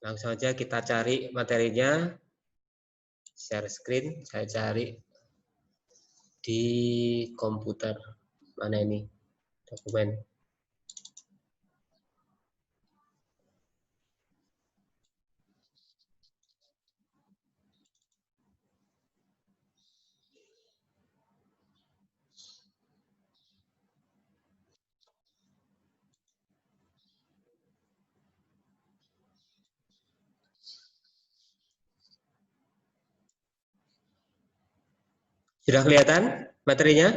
Langsung aja kita cari materinya. Share screen, saya cari di komputer. Mana ini? Dokumen. Sudah kelihatan materinya?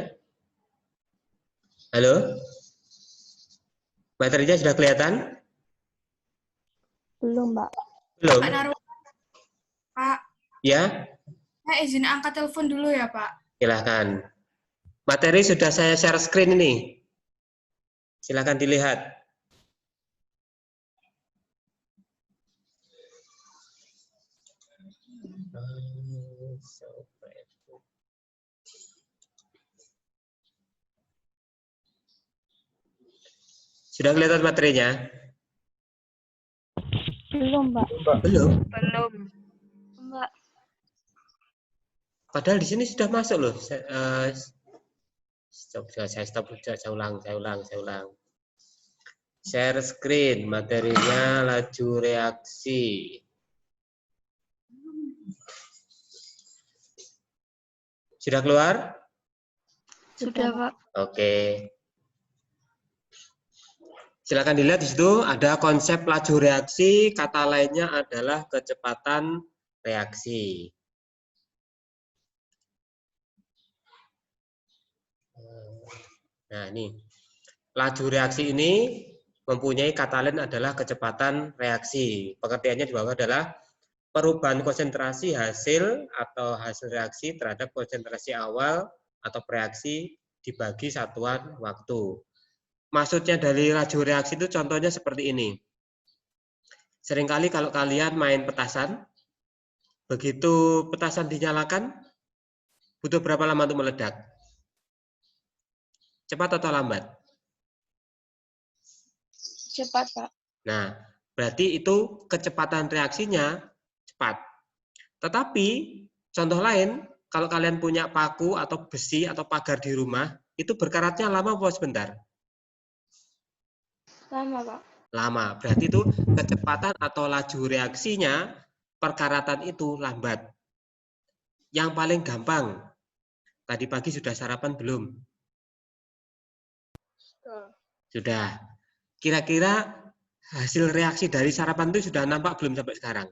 Halo? Materinya sudah kelihatan? Belum, Mbak. Belum? Pak Narwan, Pak, Ya? saya izin angkat telepon dulu ya, Pak. Silahkan. Materi sudah saya share screen ini. Silahkan dilihat. Sudah kelihatan materinya? Belum, Mbak. Belum. Belum. Mbak. Padahal di sini sudah masuk loh. Saya ulang. Share screen, materinya laju reaksi. Sudah keluar? Sudah, Pak. Oke. Silakan dilihat di situ ada konsep laju reaksi, kata lainnya adalah kecepatan reaksi. Nah, ini. Laju reaksi ini mempunyai kata lain adalah kecepatan reaksi. Pengertiannya di bawah adalah perubahan konsentrasi hasil atau hasil reaksi terhadap konsentrasi awal atau reaksi dibagi satuan waktu. Maksudnya dari laju reaksi itu contohnya seperti ini. Seringkali kalau kalian main petasan, begitu petasan dinyalakan, butuh berapa lama untuk meledak? Cepat atau lambat? Cepat, Pak. Nah, berarti itu kecepatan reaksinya cepat. Tetapi, contoh lain, kalau kalian punya paku atau besi atau pagar di rumah, itu berkaratnya lama apa sebentar? Lama, Pak. Lama. Berarti itu kecepatan atau laju reaksinya, perkaratan itu lambat. Yang paling gampang, tadi pagi sudah sarapan belum? Sudah. Kira-kira hasil reaksi dari sarapan itu sudah nampak belum sampai sekarang?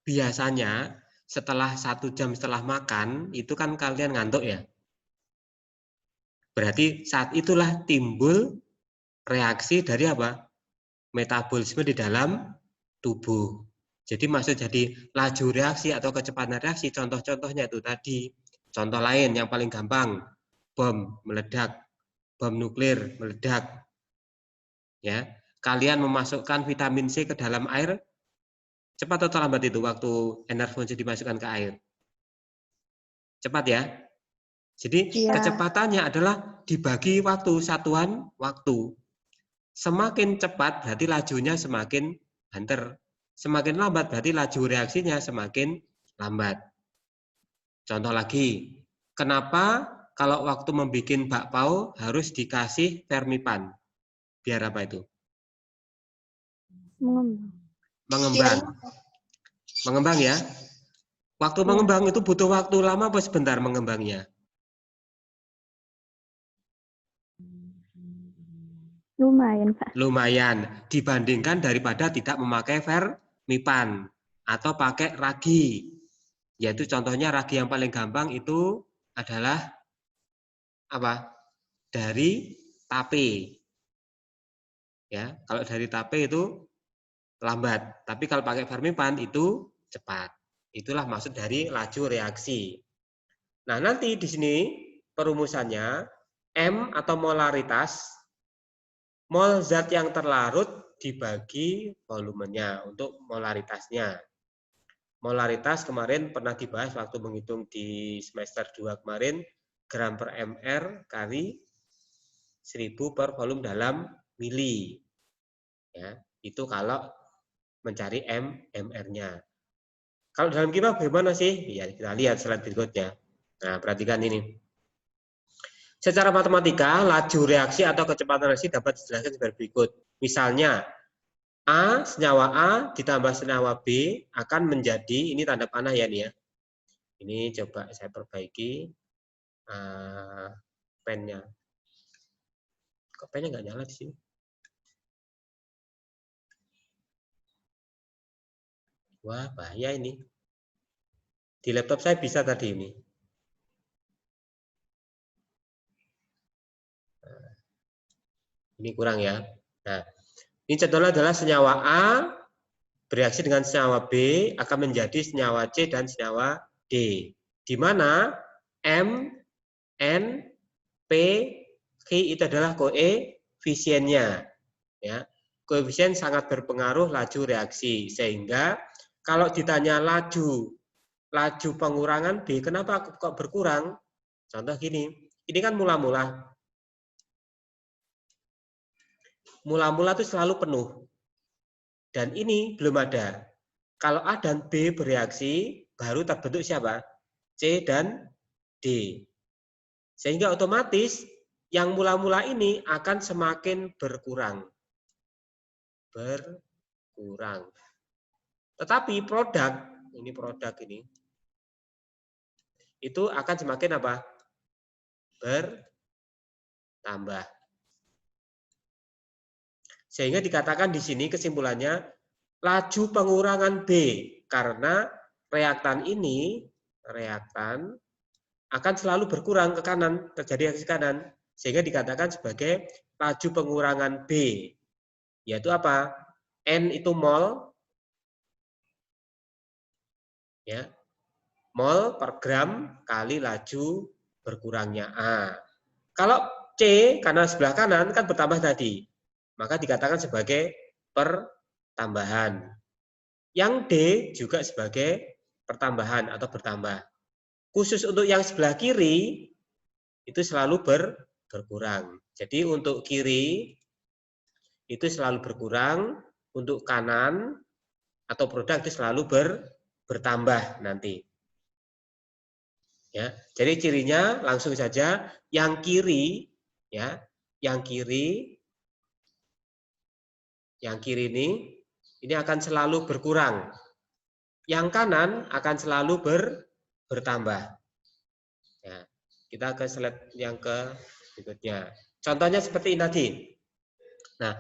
Biasanya setelah 1 jam setelah makan, itu kan kalian ngantuk ya? Berarti saat itulah timbul reaksi dari apa? Metabolisme di dalam tubuh. Jadi maksud jadi laju reaksi atau kecepatan reaksi, contoh-contohnya itu tadi. Contoh lain yang paling gampang, bom meledak, bom nuklir meledak. Ya, kalian memasukkan vitamin C ke dalam air, cepat atau lambat itu waktu energon dimasukkan ke air? Cepat ya. Jadi kecepatannya adalah dibagi waktu, satuan waktu. Semakin cepat berarti lajunya semakin banter. Semakin lambat berarti laju reaksinya semakin lambat. Contoh lagi, kenapa kalau waktu membuat bakpao harus dikasih Fermipan? Biar apa itu? Mengembang. Mengembang ya. Waktu mengembang itu butuh waktu lama apa sebentar mengembangnya? Lumayan, Pak. Lumayan dibandingkan daripada tidak memakai Fermipan atau pakai ragi. Yaitu contohnya ragi yang paling gampang itu adalah apa? Dari tape. Ya, kalau dari tape itu lambat, tapi kalau pakai Fermipan itu cepat. Itulah maksud dari laju reaksi. Nah, nanti di sini perumusannya M atau molaritas, mol zat yang terlarut dibagi volumenya untuk molaritasnya. Molaritas kemarin pernah dibahas waktu menghitung di semester 2 kemarin, gram per mr kali 1000 per volume dalam mili. Ya. Itu kalau mencari MR-nya. Kalau dalam kimia bagaimana sih? Ya, kita lihat slide berikutnya. Nah, perhatikan ini. Secara matematika, laju reaksi atau kecepatan reaksi dapat dijelaskan sebagai berikut. Misalnya, A, senyawa A ditambah senyawa B akan menjadi, ini tanda panah ya nih ya. Ini coba saya perbaiki pennya. Kok pennya nggak nyala di sini? Wah, bahaya ini. Di laptop saya bisa tadi ini. Ini kurang ya. Nah, ini contohnya adalah senyawa A bereaksi dengan senyawa B akan menjadi senyawa C dan senyawa D. Di mana M, N, P, Q itu adalah koefisiennya. Ya. Koefisien sangat berpengaruh laju reaksi. Sehingga kalau ditanya laju pengurangan B, kenapa kok berkurang? Contoh gini, ini kan mula-mula. Mula-mula itu selalu penuh. Dan ini belum ada. Kalau A dan B bereaksi, baru terbentuk siapa? C dan D. Sehingga otomatis yang mula-mula ini akan semakin berkurang. Berkurang. Tetapi produk ini, itu akan semakin apa? Bertambah. Sehingga dikatakan di sini kesimpulannya, laju pengurangan B karena reaktan akan selalu berkurang ke kanan, terjadi reaksi kanan, sehingga dikatakan sebagai laju pengurangan B, yaitu apa? N itu mol, ya, mol per gram kali laju berkurangnya A. Kalau C karena sebelah kanan kan bertambah tadi, maka dikatakan sebagai pertambahan. Yang D juga sebagai pertambahan atau bertambah. Khusus untuk yang sebelah kiri, itu selalu berkurang. Jadi untuk kiri, itu selalu berkurang. Untuk kanan, atau produk itu selalu bertambah nanti. Ya, jadi cirinya langsung saja, yang kiri, ya, yang kiri ini akan selalu berkurang. Yang kanan akan selalu bertambah. Ya, kita ke slide yang berikutnya. Contohnya seperti ini tadi. Nah,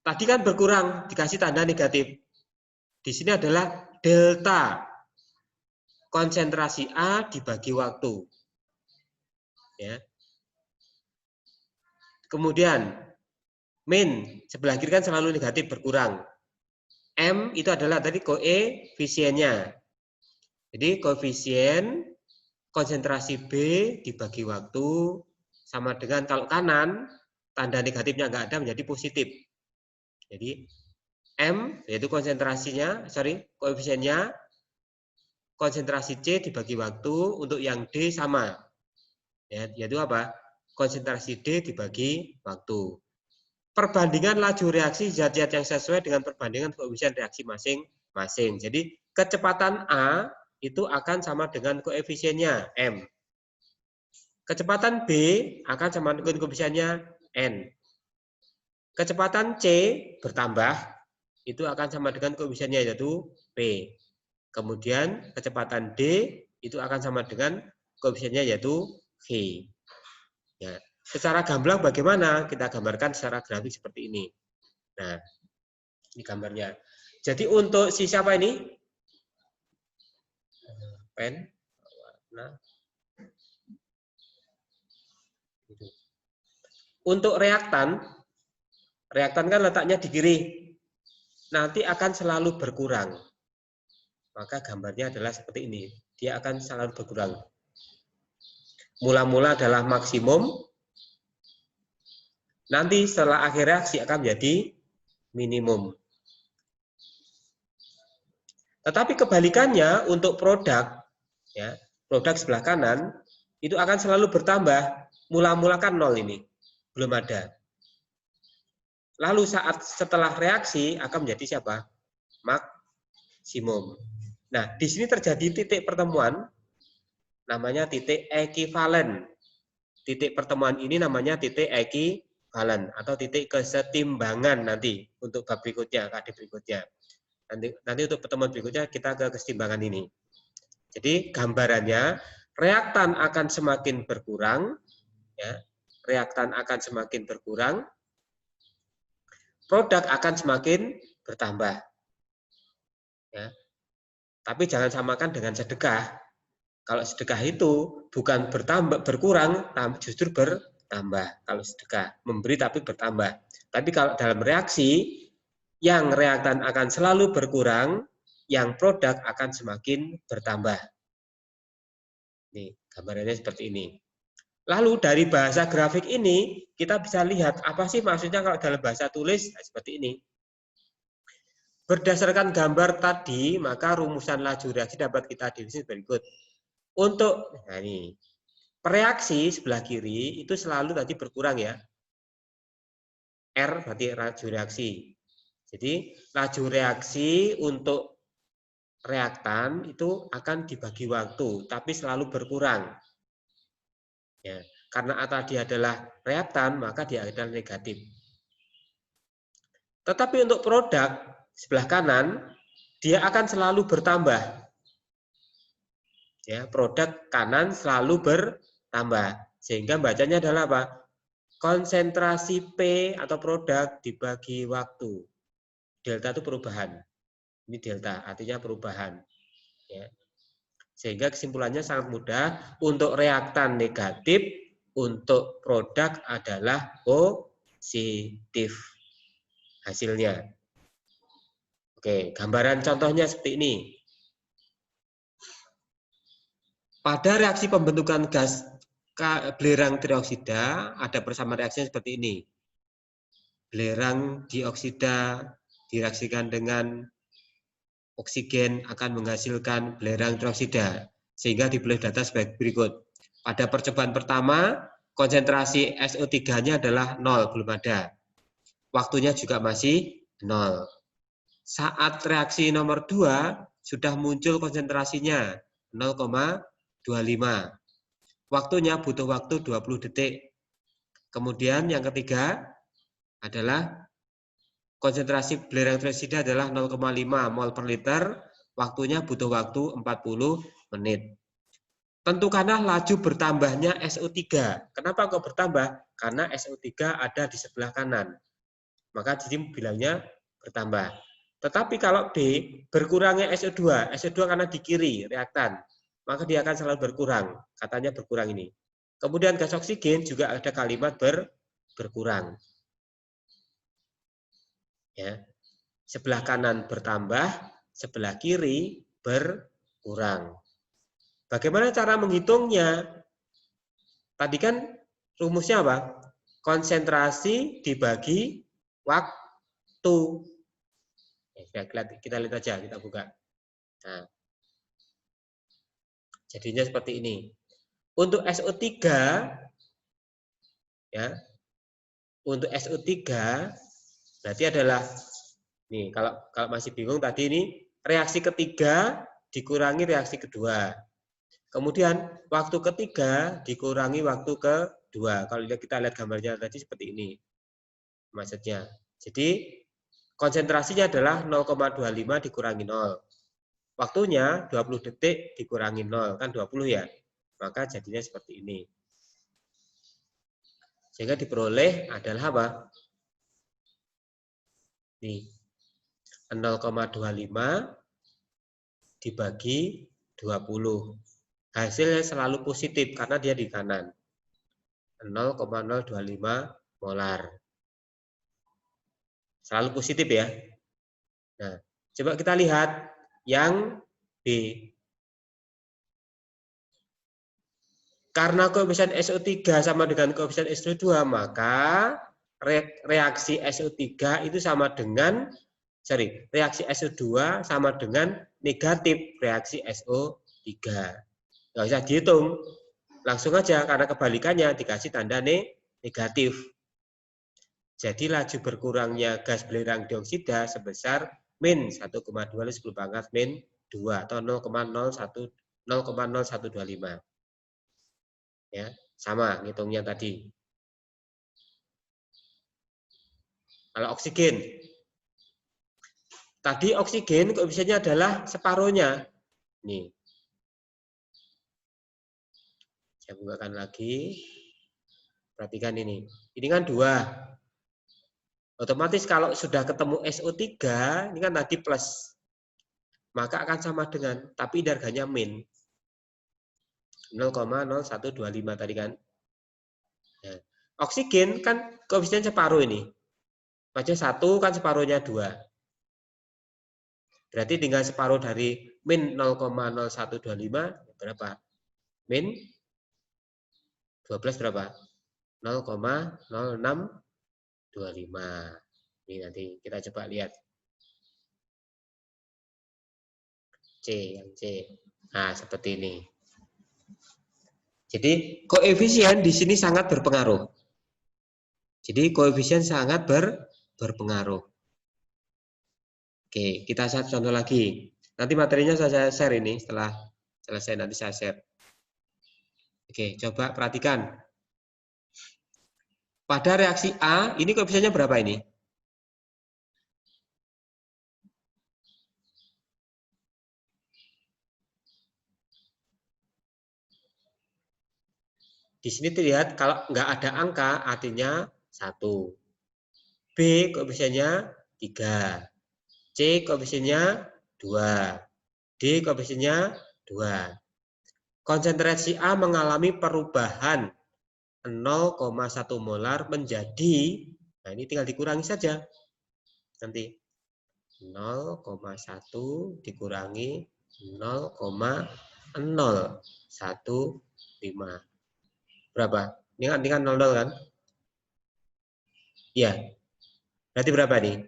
tadi kan berkurang, dikasih tanda negatif. Di sini adalah delta konsentrasi A dibagi waktu. Ya. Kemudian min sebelah kiri kan selalu negatif berkurang. M itu adalah tadi koefisiennya. Jadi koefisien konsentrasi B dibagi waktu sama dengan kalau kanan tanda negatifnya nggak ada menjadi positif. Jadi M yaitu koefisiennya, konsentrasi C dibagi waktu, untuk yang D sama. Ya, yaitu apa? Konsentrasi D dibagi waktu. Perbandingan laju reaksi zat-zat yang sesuai dengan perbandingan koefisien reaksi masing-masing. Jadi kecepatan A itu akan sama dengan koefisiennya M. Kecepatan B akan sama dengan koefisiennya N. Kecepatan C bertambah itu akan sama dengan koefisiennya yaitu P. Kemudian kecepatan D itu akan sama dengan koefisiennya yaitu V. Ya. Secara gamblang bagaimana? Kita gambarkan secara grafik seperti ini. Nah, ini gambarnya. Jadi untuk si siapa ini? Pen, warna. Untuk reaktan kan letaknya di kiri. Nanti akan selalu berkurang. Maka gambarnya adalah seperti ini. Dia akan selalu berkurang. Mula-mula adalah maksimum. Nanti setelah akhir reaksi akan menjadi minimum. Tetapi kebalikannya untuk produk, ya, produk sebelah kanan itu akan selalu bertambah. Mula-mula kan 0 ini, belum ada. Lalu setelah reaksi akan menjadi siapa? Maksimum. Nah, di sini terjadi titik pertemuan, namanya titik ekivalen. Titik pertemuan ini namanya titik ekivalen atau titik kesetimbangan nanti untuk bab berikutnya, KD berikutnya. Nanti untuk pertemuan berikutnya kita ke kesetimbangan ini. Jadi gambarannya reaktan akan semakin berkurang, ya, reaktan akan semakin berkurang, produk akan semakin bertambah. Ya. Tapi jangan samakan dengan sedekah. Kalau sedekah itu bukan berkurang, justru bertambah. Kalau sedekah memberi tapi bertambah. Tapi kalau dalam reaksi, yang reaktan akan selalu berkurang, yang produk akan semakin bertambah. Nih, gambarannya seperti ini. Lalu dari bahasa grafik ini, kita bisa lihat apa sih maksudnya kalau dalam bahasa tulis, nah, seperti ini. Berdasarkan gambar tadi, maka rumusan laju reaksi dapat kita definisi berikut. Untuk, nah ini, reaksi sebelah kiri itu selalu tadi berkurang ya. R berarti laju reaksi. Jadi laju reaksi untuk reaktan itu akan dibagi waktu, tapi selalu berkurang. Ya, karena tadi adalah reaktan, maka dia adalah negatif. Tetapi untuk produk sebelah kanan, dia akan selalu bertambah. Ya, produk kanan selalu bertambah. Sehingga bacanya adalah apa? Konsentrasi P atau produk dibagi waktu. Delta itu perubahan. Ini delta, artinya perubahan. Ya. Sehingga kesimpulannya sangat mudah. Untuk reaktan negatif, untuk produk adalah positif hasilnya. Oke, gambaran contohnya seperti ini. Pada reaksi pembentukan gas belerang trioksida, ada persamaan reaksinya seperti ini. Belerang dioksida direaksikan dengan oksigen akan menghasilkan belerang trioksida. Sehingga dipilih data sebagai berikut. Pada percobaan pertama, konsentrasi SO3-nya adalah 0, belum ada. Waktunya juga masih 0. Saat reaksi nomor 2, sudah muncul konsentrasinya 0,25. Waktunya butuh waktu 20 detik. Kemudian yang ketiga adalah konsentrasi belerang trioksida adalah 0,5 mol per liter. Waktunya butuh waktu 40 menit. Tentukanlah laju bertambahnya SO3. Kenapa kok bertambah? Karena SO3 ada di sebelah kanan. Maka jadi bilangnya bertambah. Tetapi kalau B, berkurangnya SO2. SO2 karena di kiri, reaktan. Maka dia akan selalu berkurang. Katanya berkurang ini. Kemudian gas oksigen juga ada kalimat berkurang. Ya. Sebelah kanan bertambah, sebelah kiri berkurang. Bagaimana cara menghitungnya? Tadi kan rumusnya apa? Konsentrasi dibagi waktu. Kita lihat aja, kita buka. Nah, jadinya seperti ini. Untuk SO3, ya, untuk SO3 berarti adalah nih, kalau masih bingung tadi ini reaksi ketiga dikurangi reaksi kedua. Kemudian waktu ketiga dikurangi waktu kedua. Kalau kita lihat gambarnya tadi seperti ini. Maksudnya. Jadi konsentrasinya adalah 0,25 dikurangi 0. Waktunya 20 detik dikurangi 0. Kan 20 ya. Maka jadinya seperti ini. Sehingga diperoleh adalah apa? Nih. 0,25 dibagi 20. Hasilnya selalu positif karena dia di kanan. 0,025 molar. Selalu positif ya. Nah, coba kita lihat yang B. Karena koefisien SO3 sama dengan koefisien SO2, maka reaksi SO3 itu sama dengan reaksi SO2 sama dengan negatif reaksi SO3. Nggak usah dihitung, langsung aja karena kebalikannya dikasih tanda negatif. Jadi laju berkurangnya gas belerang dioksida sebesar min 1,2 10 pangkat min 2 atau 0,0125. Ya, sama ngitungnya tadi. Kalau oksigen, tadi oksigen koefisiennya adalah separuhnya. Nih, saya bukakan lagi. Perhatikan ini. Ini kan 2. Otomatis kalau sudah ketemu SO3, ini kan tadi plus. Maka akan sama dengan, tapi harganya min. 0,0125 tadi kan. Nah, oksigen kan koefisien separuh ini. Maksudnya 1 kan separuhnya 2. Berarti tinggal separuh dari min 0,0125 berapa? Min 12 berapa? 0,0625. Ini nanti kita coba lihat. C, yang C. Nah, seperti ini. Jadi, koefisien di sini sangat berpengaruh. Jadi, koefisien sangat berpengaruh. Oke, kita contoh lagi. Nanti materinya saya share ini setelah selesai nanti saya share. Oke, coba perhatikan. Pada reaksi A, ini koefisiennya berapa ini? Di sini terlihat kalau nggak ada angka artinya 1. B koefisiennya 3. C koefisiennya 2. D koefisiennya 2. Konsentrasi A mengalami perubahan 0,1 molar menjadi, nah ini tinggal dikurangi saja. Nanti 0,1 dikurangi 0,015. Berapa? Ini kan 00 kan? Ya. Berarti berapa nih?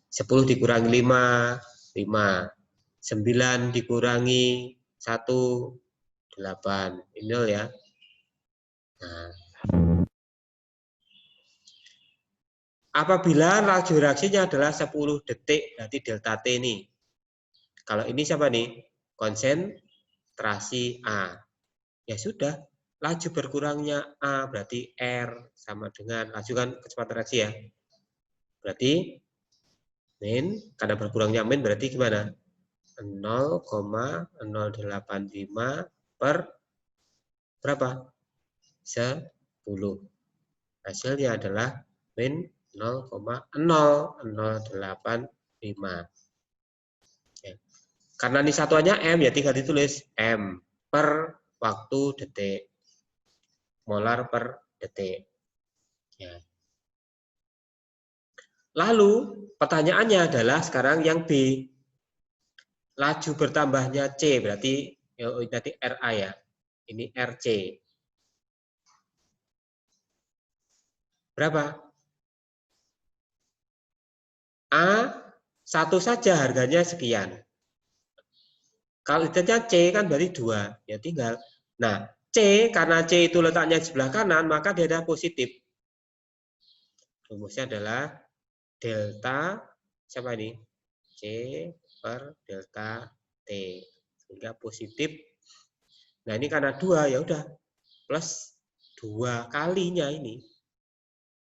10 dikurangi 5, 5. 9 dikurangi 1, 8. Ini 0 ya. Nah. Apabila laju reaksinya adalah 10 detik, berarti delta T ini. Kalau ini siapa nih? Konsentrasi A. Ya sudah, laju berkurangnya A berarti R sama dengan laju kan kecepatan reaksi ya. Berarti min, karena berkurangnya min berarti gimana? 0,085 per berapa? 10. Hasilnya adalah min 0,0085. Ya. Karena ini satuannya M, ya tinggal ditulis M per waktu detik. Molar per detik. Ya. Lalu pertanyaannya adalah sekarang yang B. Laju bertambahnya C, berarti tadi RA ya. Ini RC. Berapa? A, satu saja harganya sekian. Kalau ditanya C kan berarti 2. Ya tinggal. Nah, C, karena C itu letaknya di sebelah kanan, maka dia ada positif. Rumusnya adalah delta, siapa ini? C per delta T. Sehingga positif. Nah, ini karena 2, ya udah. Plus 2 kalinya ini.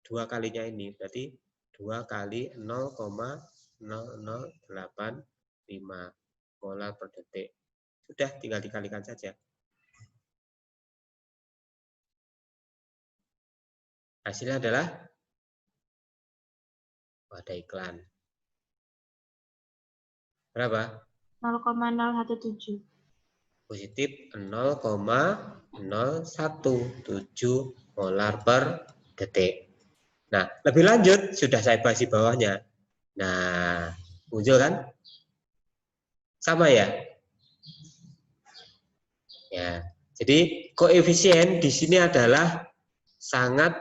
2 kalinya ini. Berarti 2 kali 0,0085 molar per detik. Sudah, tinggal dikalikan saja. Hasilnya adalah ada iklan. Berapa? 0,017. Positif 0,017 molar per detik. Nah, lebih lanjut sudah saya bahas di bawahnya. Nah, muncul kan? Sama ya? Ya. Jadi koefisien di sini adalah sangat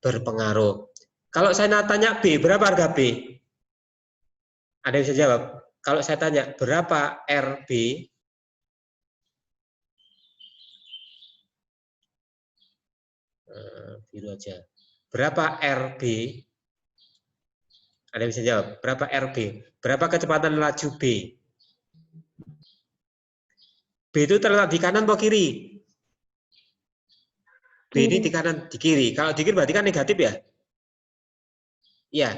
berpengaruh. Kalau saya tanya B, berapa harga B? Ada yang bisa jawab? Kalau saya tanya berapa RB? Biru aja. berapa RB? Ada yang bisa jawab? Berapa RB? Berapa kecepatan laju B? B itu terletak di kanan atau kiri? B ini di kanan, di kiri. Kalau di kiri berarti kan negatif ya? Iya.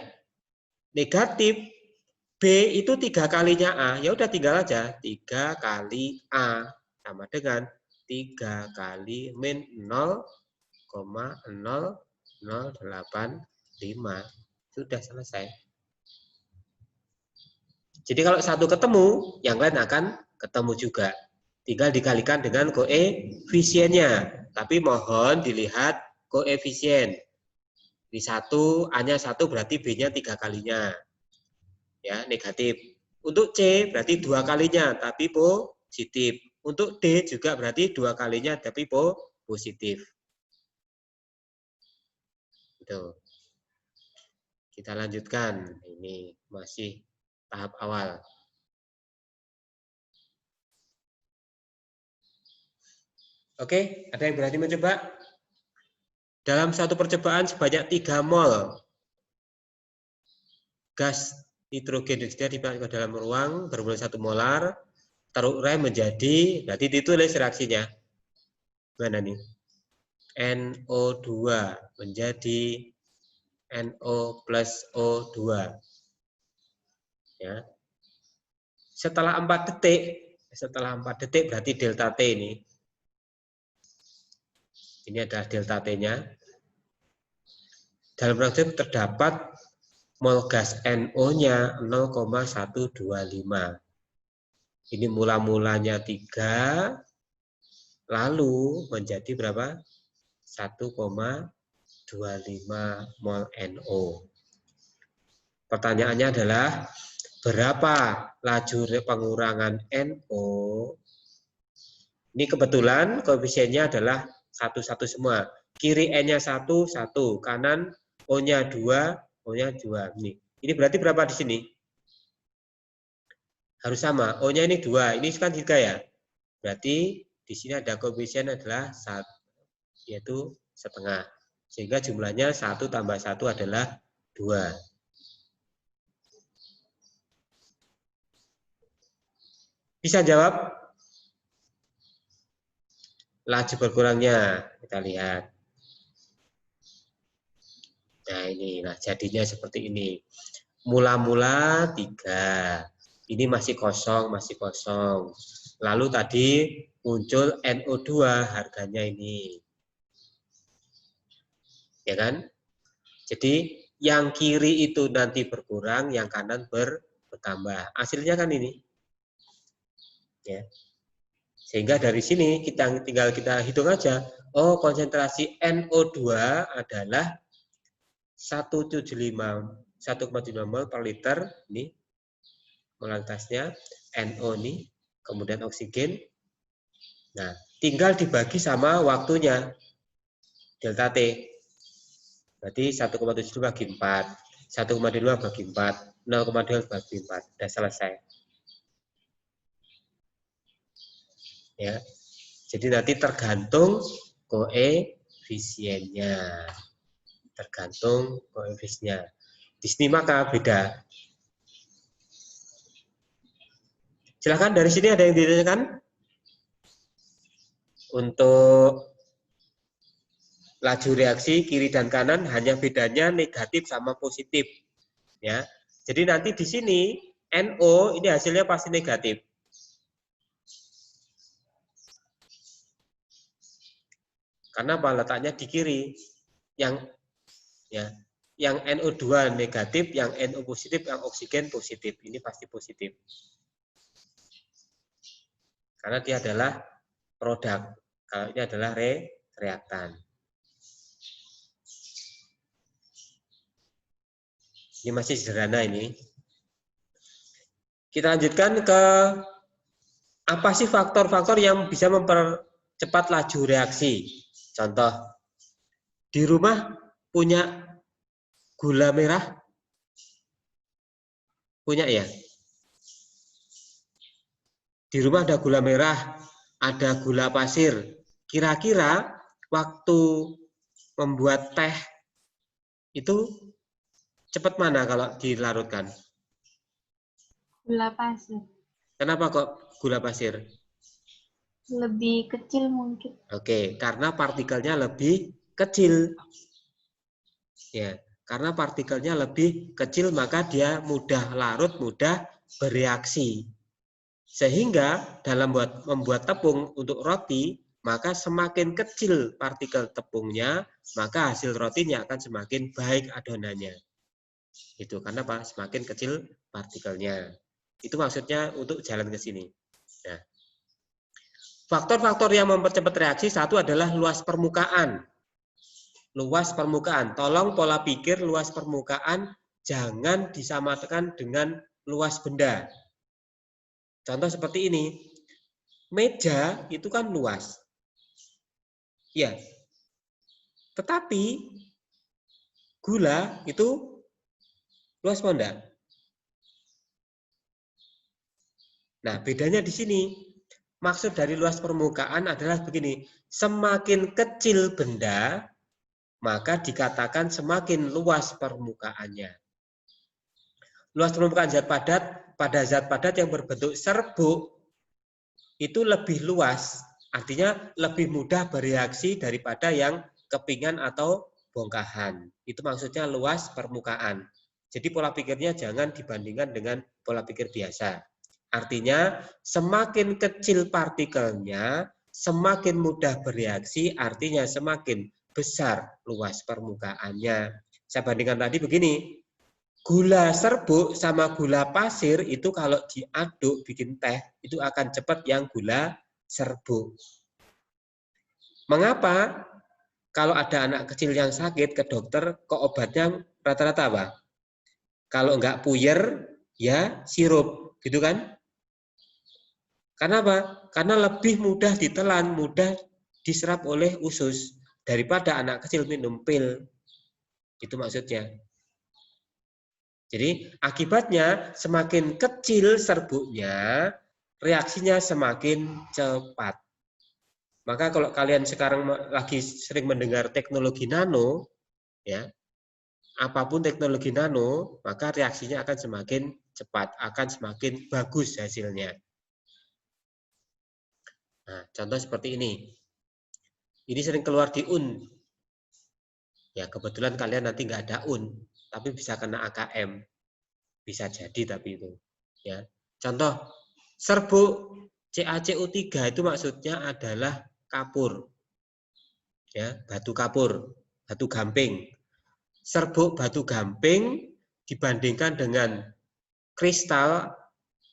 Negatif. B itu 3 kalinya A. Ya udah tinggal aja. 3 kali A. Sama dengan 3 kali min 0,0085. Sudah selesai. Jadi kalau satu ketemu, yang lain akan ketemu juga. Tinggal dikalikan dengan koefisiennya. Tapi mohon dilihat koefisien. Di 1, A-nya 1 berarti B-nya 3 kalinya. Ya, negatif. Untuk C berarti 2 kalinya, tapi positif. Untuk D juga berarti 2 kalinya, tapi positif. Gitu. Kita lanjutkan. Ini masih tahap awal. Oke, ada yang berani mencoba? Dalam satu percobaan sebanyak 3 mol gas nitrogen dioksida dimasukkan ke dalam ruang bervolume 1 molar, terurai menjadi, berarti ditulis reaksinya. Mana nih? NO2 menjadi NO plus O2. Ya. Setelah 4 detik berarti delta T ini. Ini adalah delta T-nya. Dalam reaksi terdapat mol gas NO-nya 0,125. Ini mula-mulanya 3, lalu menjadi berapa? 1,25 mol NO. Pertanyaannya adalah, berapa laju pengurangan NO? Ini kebetulan koefisiennya adalah 1 semua. Kiri N-nya 1, kanan O-nya 2, O-nya 2. Ini berarti berapa di sini? Harus sama. O-nya ini 2, ini kan 3 ya. Berarti di sini ada koefisien adalah 1, yaitu setengah. Sehingga jumlahnya 1 tambah 1 adalah 2. Bisa jawab? Laju berkurangnya kita lihat. Nah ini, nah jadinya seperti ini. Mula-mula 3, ini masih kosong. Lalu tadi muncul NO2 harganya ini, ya kan? Jadi yang kiri itu nanti berkurang, yang kanan bertambah. Hasilnya kan ini, ya. Sehingga dari sini tinggal kita hitung aja. Oh, konsentrasi NO2 adalah 1,75 mol per liter. Ini molaritasnya. NO ini, kemudian oksigen. Nah, tinggal dibagi sama waktunya. Delta T. Berarti 1,7 bagi 4. 1,2 bagi 4. 0,2 bagi 4. Sudah selesai. Ya. Jadi nanti tergantung koefisiennya. Di sini maka beda. Silakan dari sini ada yang ditanyakan? Untuk laju reaksi kiri dan kanan hanya bedanya negatif sama positif. Ya. Jadi nanti di sini NO ini hasilnya pasti negatif. Karena apa? Letaknya di kiri. Yang NO2 negatif, yang NO positif, yang oksigen positif. Ini pasti positif. Karena dia adalah produk. Kalau ini adalah reaktan. Ini masih sederhana ini. Kita lanjutkan ke apa sih faktor-faktor yang bisa mempercepat laju reaksi. Contoh, di rumah punya gula merah? Punya ya? Di rumah ada gula merah, ada gula pasir. Kira-kira waktu membuat teh Itu cepat mana kalau dilarutkan? Gula pasir. Kenapa kok gula pasir? Lebih kecil mungkin. Oke, karena partikelnya lebih kecil. Ya, karena partikelnya lebih kecil maka dia mudah larut, mudah bereaksi. Sehingga dalam membuat tepung untuk roti, maka semakin kecil partikel tepungnya, maka hasil rotinya akan semakin baik adonannya. Itu karena apa? Semakin kecil partikelnya. Itu maksudnya untuk jalan ke sini. Nah, faktor-faktor yang mempercepat reaksi satu adalah luas permukaan. Luas permukaan. Tolong pola pikir luas permukaan jangan disamakan dengan luas benda. Contoh seperti ini. Meja itu kan luas. Ya. Tetapi gula itu luas apa enggak? Nah, bedanya di sini. Maksud dari luas permukaan adalah begini. Semakin kecil benda, maka dikatakan semakin luas permukaannya. Luas permukaan zat padat pada zat padat yang berbentuk serbuk itu lebih luas, artinya lebih mudah bereaksi daripada yang kepingan atau bongkahan. Itu maksudnya luas permukaan. Jadi pola pikirnya jangan dibandingkan dengan pola pikir biasa. Artinya semakin kecil partikelnya, semakin mudah bereaksi, artinya semakin besar luas permukaannya. Saya bandingkan tadi begini, gula serbuk sama gula pasir itu kalau diaduk bikin teh, itu akan cepat yang gula serbuk. Mengapa? Kalau ada anak kecil yang sakit ke dokter, kok obatnya rata-rata apa? Kalau enggak puyer, ya sirup, gitu kan? Karena apa? Karena lebih mudah ditelan, mudah diserap oleh usus daripada anak kecil minum pil. Itu maksudnya. Jadi akibatnya semakin kecil serbuknya, reaksinya semakin cepat. Maka kalau kalian sekarang lagi sering mendengar teknologi nano, ya, apapun teknologi nano, maka reaksinya akan semakin cepat, akan semakin bagus hasilnya. Nah, contoh seperti ini. Ini sering keluar di UN. Ya, kebetulan kalian nanti nggak ada UN, tapi bisa kena AKM. Bisa jadi tapi itu. Ya. Contoh, serbuk CaCO3 itu maksudnya adalah kapur. Ya, batu kapur, batu gamping. Serbuk batu gamping dibandingkan dengan kristal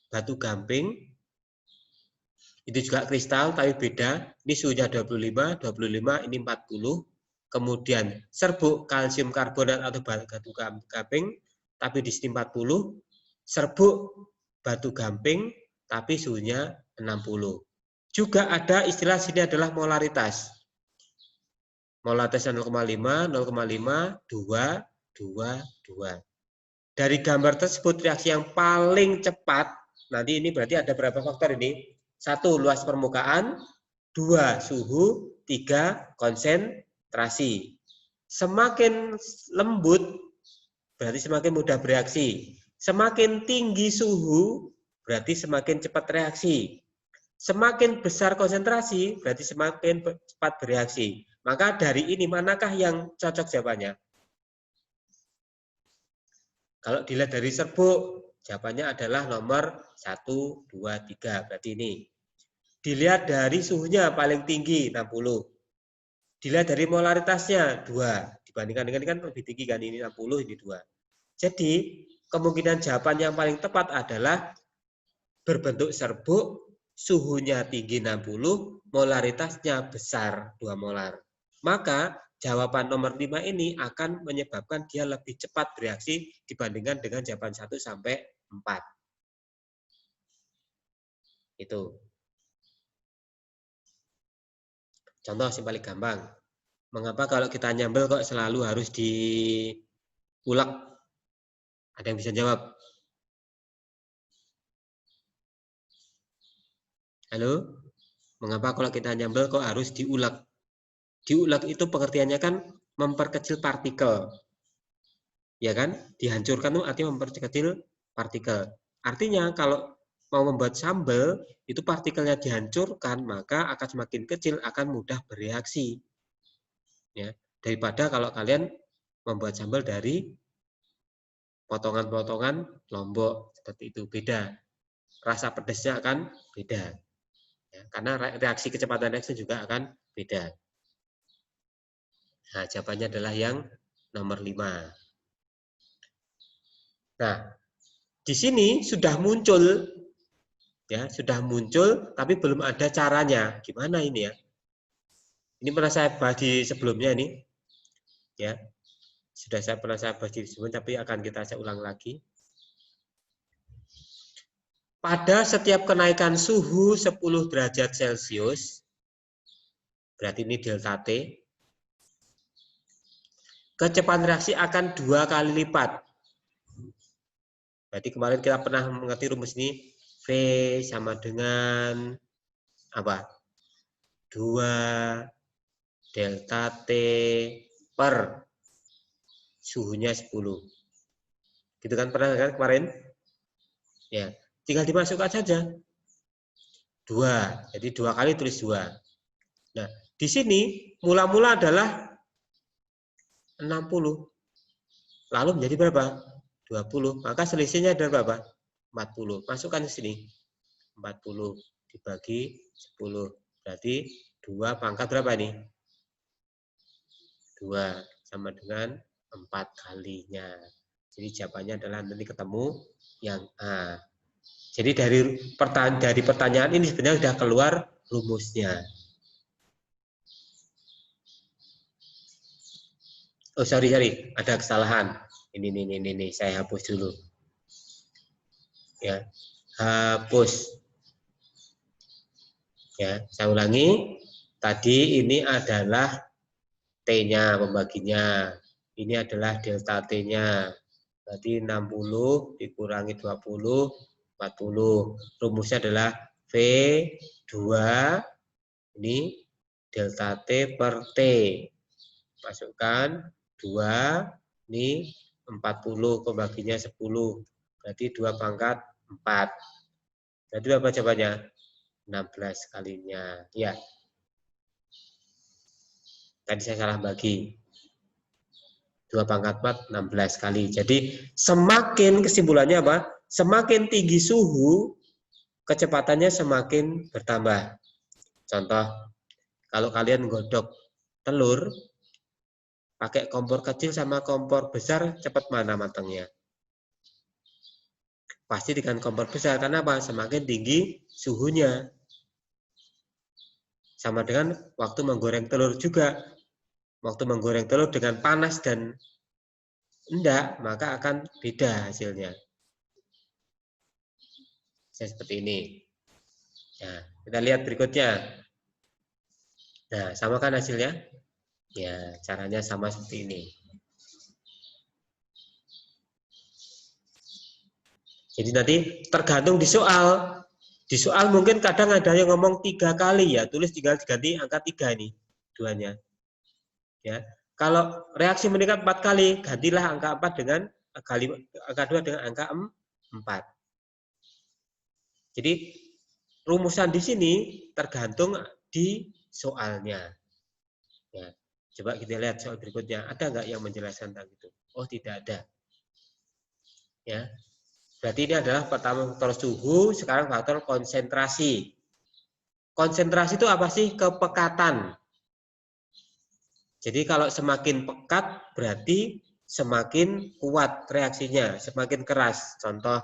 batu gamping, itu juga kristal tapi beda. Ini suhunya 25, 25 ini 40. Kemudian serbuk kalsium karbonat atau batu gamping tapi di sini 40. Serbuk batu gamping tapi suhunya 60. Juga ada istilah sini adalah molaritas. Molaritasnya 0,5, 0,5, 2, 2, 2. Dari gambar tersebut reaksi yang paling cepat, nanti ini berarti ada berapa faktor ini? 1. Luas permukaan, 2. Suhu, 3. Konsentrasi. Semakin lembut, berarti semakin mudah bereaksi. Semakin tinggi suhu, berarti semakin cepat reaksi. Semakin besar konsentrasi, berarti semakin cepat bereaksi. Maka dari ini, manakah yang cocok jawabannya? Kalau dilihat dari serbuk, jawabannya adalah nomor 1, 2, 3. Berarti ini. Dilihat dari suhunya paling tinggi, 60. Dilihat dari molaritasnya, 2. Dibandingkan dengan ini kan lebih tinggi kan, ini 60, ini 2. Jadi, kemungkinan jawaban yang paling tepat adalah berbentuk serbuk, suhunya tinggi 60, molaritasnya besar 2 molar. Maka jawaban nomor 5 ini akan menyebabkan dia lebih cepat bereaksi dibandingkan dengan jawaban 1 sampai 4. Itu. Contoh yang paling gampang. Mengapa kalau kita nyambel kok selalu harus diulek? Ada yang bisa jawab? Halo? Mengapa kalau kita nyambel kok harus diulek? Diulek itu pengertiannya kan memperkecil partikel. Ya kan? Dihancurkan itu artinya memperkecil partikel. Artinya kalau mau membuat sambal, itu partikelnya dihancurkan, maka akan semakin kecil, akan mudah bereaksi. Ya, daripada kalau kalian membuat sambal dari potongan-potongan lombok seperti itu, beda. Rasa pedasnya akan beda. Ya, karena reaksi kecepatan reaksi juga akan beda. Nah, jawabannya adalah yang nomor 5. Nah, di sini sudah muncul, ya, sudah muncul, tapi belum ada caranya. Gimana ini ya? Ini pernah saya bahas di sebelumnya nih, ya. Pernah saya bahas di sebelumnya, tapi akan saya ulang lagi. Pada setiap kenaikan suhu 10 derajat Celcius, berarti ini delta T, kecepatan reaksi akan 2 kali lipat. Berarti kemarin kita pernah mengerti rumus ini, V sama dengan apa? 2 delta T per suhunya 10. Gitu kan, pernah kan kemarin? Ya, tinggal dimasukkan saja. 2. Jadi 2 kali tulis 2. Nah, di sini mula-mula adalah 60. Lalu menjadi berapa? 20. Maka selisihnya adalah berapa? 40. Masukkan ke sini. 40 dibagi 10. Berarti 2 pangkat berapa nih? 2 sama dengan 4 kalinya. Jadi jawabannya adalah nanti ketemu yang A. Jadi dari pertanyaan ini sebenarnya sudah keluar rumusnya. Oh, sorry, ada kesalahan. Ini, saya hapus dulu. Ya, hapus. Ya, saya ulangi. Tadi ini adalah T-nya, pembaginya. Ini adalah delta T-nya. Berarti 60 dikurangi 20, 40. Rumusnya adalah V2, ini delta T per T. Masukkan 2, ini 40, pembaginya 10. Berarti 2 pangkat 4. Berarti berapa jawabannya? 16 kalinya. Ya. Tadi saya salah bagi. 2 pangkat 4, 16 kali. Jadi semakin kesimpulannya apa? Semakin tinggi suhu, kecepatannya semakin bertambah. Contoh, kalau kalian godok telur, pakai kompor kecil sama kompor besar, cepat mana matangnya? Pasti dengan kompor besar. Karena apa? Semakin tinggi suhunya. Sama dengan waktu menggoreng telur juga. Waktu menggoreng telur dengan panas dan enggak, maka akan beda hasilnya. Seperti ini. Nah, kita lihat berikutnya. Nah, sama kan hasilnya? Ya, caranya sama seperti ini. Jadi nanti tergantung di soal. Di soal mungkin kadang ada yang ngomong 3 kali ya, tulis tinggal diganti angka 3 ini, duanya. Ya. Kalau reaksi meningkat 4 kali, gantilah angka 4 dengan angka 2 dengan angka 4. Jadi rumusan di sini tergantung di soalnya. Ya. Coba kita lihat soal berikutnya, ada nggak yang menjelaskan tentang itu? Oh, tidak ada. Ya. Berarti ini adalah pertama faktor suhu, sekarang faktor konsentrasi. Konsentrasi itu apa sih? Kepekatan. Jadi kalau semakin pekat berarti semakin kuat reaksinya, semakin keras. Contoh,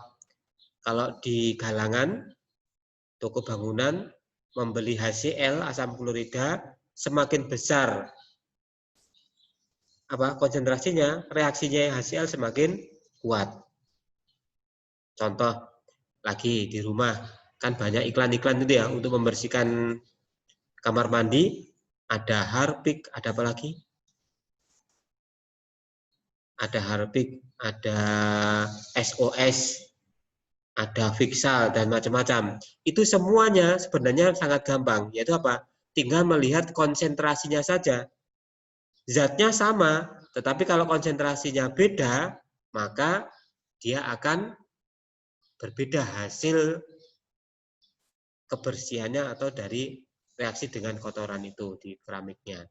kalau di galangan, toko bangunan, membeli HCl, asam klorida, semakin besar konsentrasinya, reaksinya HCl semakin kuat. Contoh lagi di rumah, kan banyak iklan-iklan itu ya untuk membersihkan kamar mandi, ada Harpic, ada apa lagi? Ada Harpic, ada SOS, ada Vixal dan macam-macam. Itu semuanya sebenarnya sangat gampang, yaitu apa? Tinggal melihat konsentrasinya saja. Zatnya sama, tetapi kalau konsentrasinya beda, maka dia akan berbeda hasil kebersihannya atau dari reaksi dengan kotoran itu di keramiknya.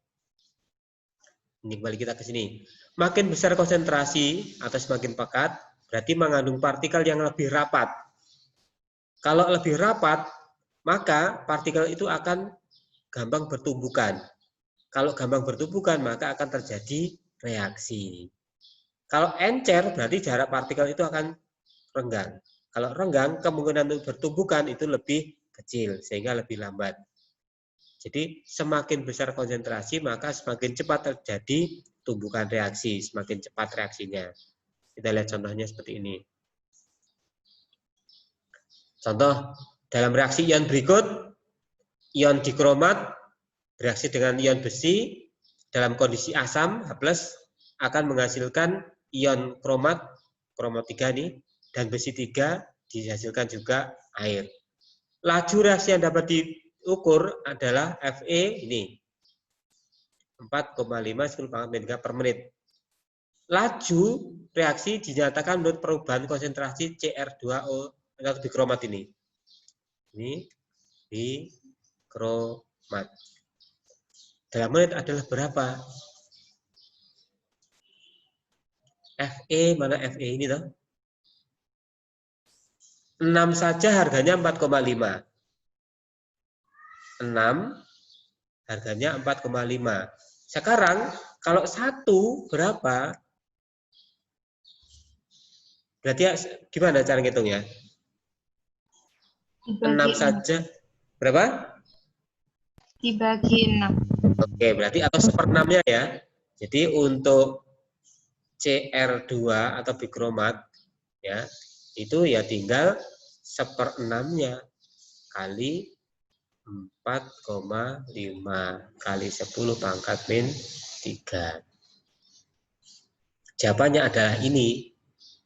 Ini kembali kita ke sini. Makin besar konsentrasi atau semakin pekat, berarti mengandung partikel yang lebih rapat. Kalau lebih rapat, maka partikel itu akan gampang bertumbukan. Kalau gampang bertumbukan, maka akan terjadi reaksi. Kalau encer, berarti jarak partikel itu akan renggang. Kalau renggang, kemungkinan untuk bertumbukan itu lebih kecil, sehingga lebih lambat. Jadi semakin besar konsentrasi, maka semakin cepat terjadi tumbukan reaksi, semakin cepat reaksinya. Kita lihat contohnya seperti ini. Contoh, dalam reaksi ion berikut, ion dikromat bereaksi dengan ion besi dalam kondisi asam H+, akan menghasilkan ion kromat 3 nih, dan besi 3 dihasilkan juga air. Laju reaksi yang dapat diukur adalah Fe ini 4,5 10⁻³ per menit. Laju reaksi dinyatakan menurut perubahan konsentrasi Cr2O atau bikromat ini. Ini bikromat. Dalam menit adalah berapa? Fe, mana Fe ini toh? 6 saja harganya 4,5. 6 harganya 4,5. Sekarang kalau 1 berapa? Berarti ya, gimana cara ngitungnya? 6 saja berapa? Dibagi 6. Oke, berarti atau 1/6-nya ya. Jadi untuk Cr2 atau bikromat ya, itu ya tinggal 1/6-nya kali 4,5 kali 10⁻³ . Jawabannya adalah ini.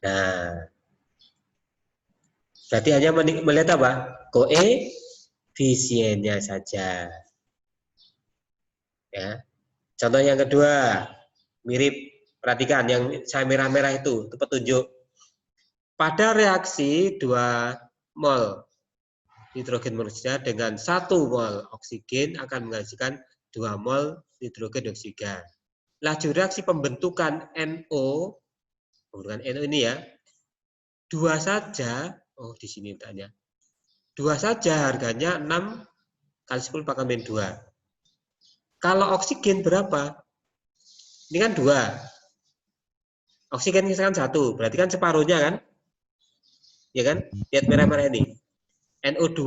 Nah, berarti hanya melihat apa? Koefisiennya saja. Ya. Contoh yang kedua, mirip, perhatikan yang saya merah-merah itu petunjuk. Pada reaksi 2 mol nitrogen monoksida dengan 1 mol oksigen akan menghasilkan 2 mol nitrogen dioksida. Laju reaksi pembentukan NO ini ya, 2 saja, oh di sini tanya, 2 saja harganya 6 kali 10⁻². Kalau oksigen berapa? Ini kan 2. Oksigen kan 1, berarti kan separuhnya kan? Ya kan? Lihat merah-merah ini. NO2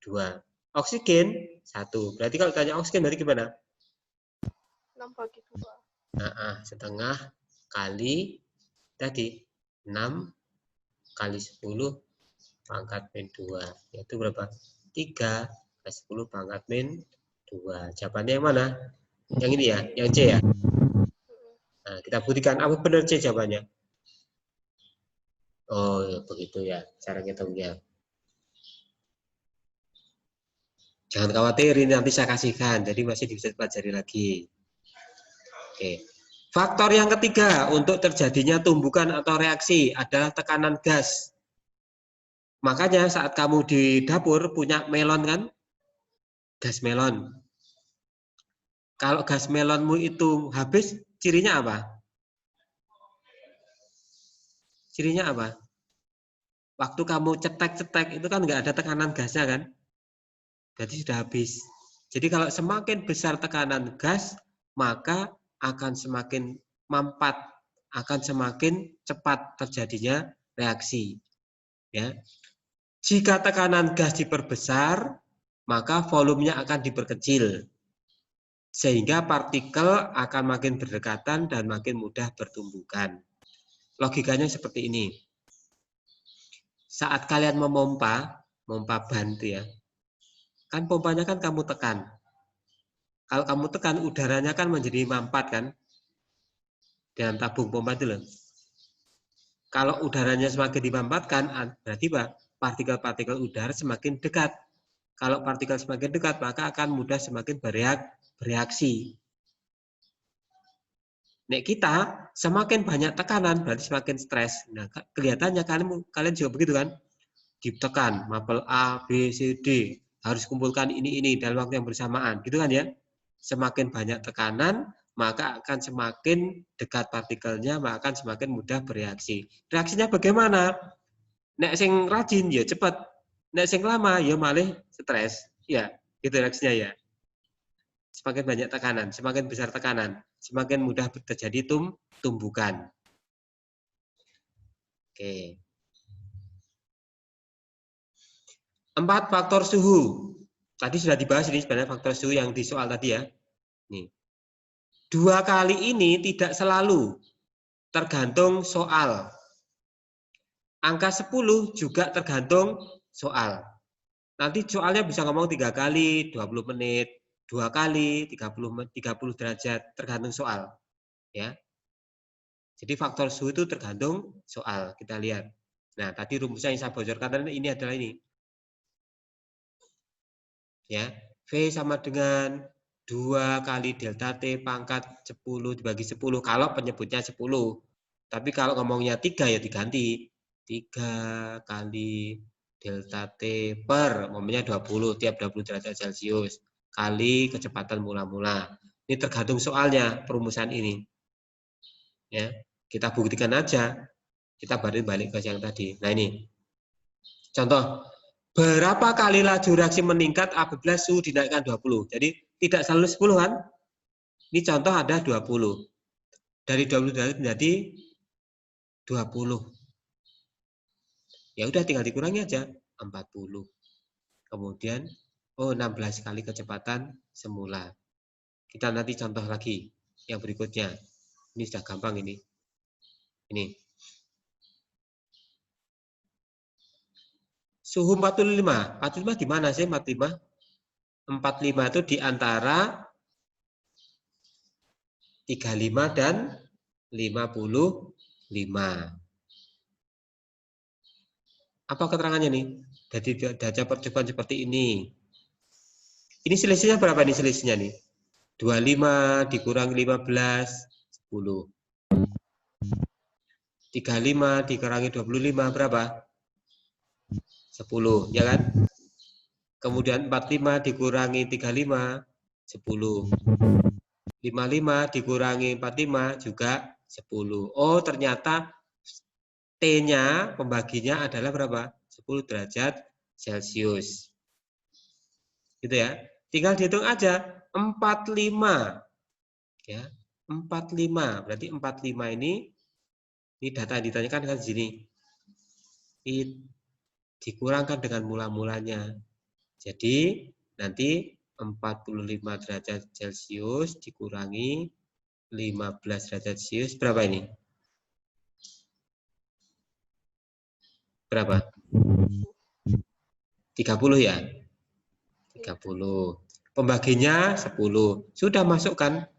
2. Oksigen 1. Berarti kalau tanya oksigen berarti gimana? 6/2. Nah, setengah kali tadi 6 kali 10⁻². Yaitu berapa? 3 kali 10⁻². Jawabannya yang mana? Yang ini ya, yang C ya. Nah, kita buktikan apa benar C jawabannya. Oh, begitu ya cara ngitungnya. Jangan khawatir, ini nanti saya kasihkan, jadi masih bisa dipelajari lagi. Oke. Faktor yang ketiga untuk terjadinya tumbukan atau reaksi adalah tekanan gas. Makanya saat kamu di dapur punya melon kan? Gas melon. Kalau gas melonmu itu habis, cirinya apa? Cirinya apa? Waktu kamu cetek-cetek itu kan nggak ada tekanan gasnya kan? Berarti sudah habis. Jadi kalau semakin besar tekanan gas, maka akan semakin mampat, akan semakin cepat terjadinya reaksi. Ya. Jika tekanan gas diperbesar, maka volumenya akan diperkecil. Sehingga partikel akan makin berdekatan dan makin mudah bertumbukan. Logikanya seperti ini. Saat kalian memompa ban itu ya, kan pompanya kan kamu tekan. Kalau kamu tekan, udaranya kan menjadi mampat kan, dalam tabung pompa itu loh. Kalau udaranya semakin dimampatkan, berarti partikel-partikel udara semakin dekat. Kalau partikel semakin dekat, maka akan mudah semakin bereaksi. Nek kita semakin banyak tekanan berarti semakin stres. Nah, kelihatannya kalian juga begitu kan? Ditekan, mapel A, B, C, D, harus kumpulkan ini dalam waktu yang bersamaan, gitu kan ya? Semakin banyak tekanan, maka akan semakin dekat partikelnya, maka akan semakin mudah bereaksi. Reaksinya bagaimana? Nek sing rajin ya cepat, nek sing lama ya malah stres. Ya, gitu reaksinya ya. Semakin banyak tekanan, semakin besar tekanan, semakin mudah terjadi tumbukan. Oke. 4 faktor suhu. Tadi sudah dibahas ini sebenarnya faktor suhu yang di soal tadi ya. Nih. 2 kali ini tidak selalu, tergantung soal. Angka 10 juga tergantung soal. Nanti soalnya bisa ngomong 3 kali, 20 menit, 2 kali, 30 derajat, tergantung soal. Ya. Jadi faktor suhu itu tergantung soal. Kita lihat. Nah, tadi rumusnya yang saya bocorkan ini adalah ini. Ya, V sama dengan 2 kali delta T pangkat 10 dibagi 10 kalau penyebutnya 10. Tapi kalau ngomongnya 3 ya diganti. 3 kali delta T per ngomongnya 20 tiap 20 derajat Celcius kali kecepatan mula-mula. Ini tergantung soalnya perumusan ini. Ya, kita buktikan aja. Kita balik ke yang tadi. Nah, ini. Contoh, berapa kali laju reaksi meningkat apabila suhu dinaikkan 20? Jadi tidak selalu 10 kan? Ini contoh ada 20. Dari 20 derajat menjadi 20. Ya udah tinggal dikurangi aja 40. Kemudian 16 kali kecepatan semula. Kita nanti contoh lagi yang berikutnya. Ini sudah gampang ini. Ini. Suhu 45. 45 di mana sih 45? 45 itu di antara 35 dan 55. Apa keterangannya nih? Dari data percobaan seperti ini. Ini selisihnya berapa nih selisihnya nih? 25 dikurangi 15, 10. 35 dikurangi 25 berapa? 10, ya kan? Kemudian 45 dikurangi 35, 10. 55 dikurangi 45 juga 10. Oh, ternyata T-nya pembaginya adalah berapa? 10 derajat Celcius. Gitu ya. Tinggal dihitung aja 45. Ya, 45. Berarti 45 ini data yang ditanyakan kan di sini. Dikurangkan dengan mula-mulanya. Jadi nanti 45 derajat Celcius dikurangi 15 derajat Celcius berapa ini? Berapa? 30 ya? 30. Pembaginya 10. Sudah masuk kan?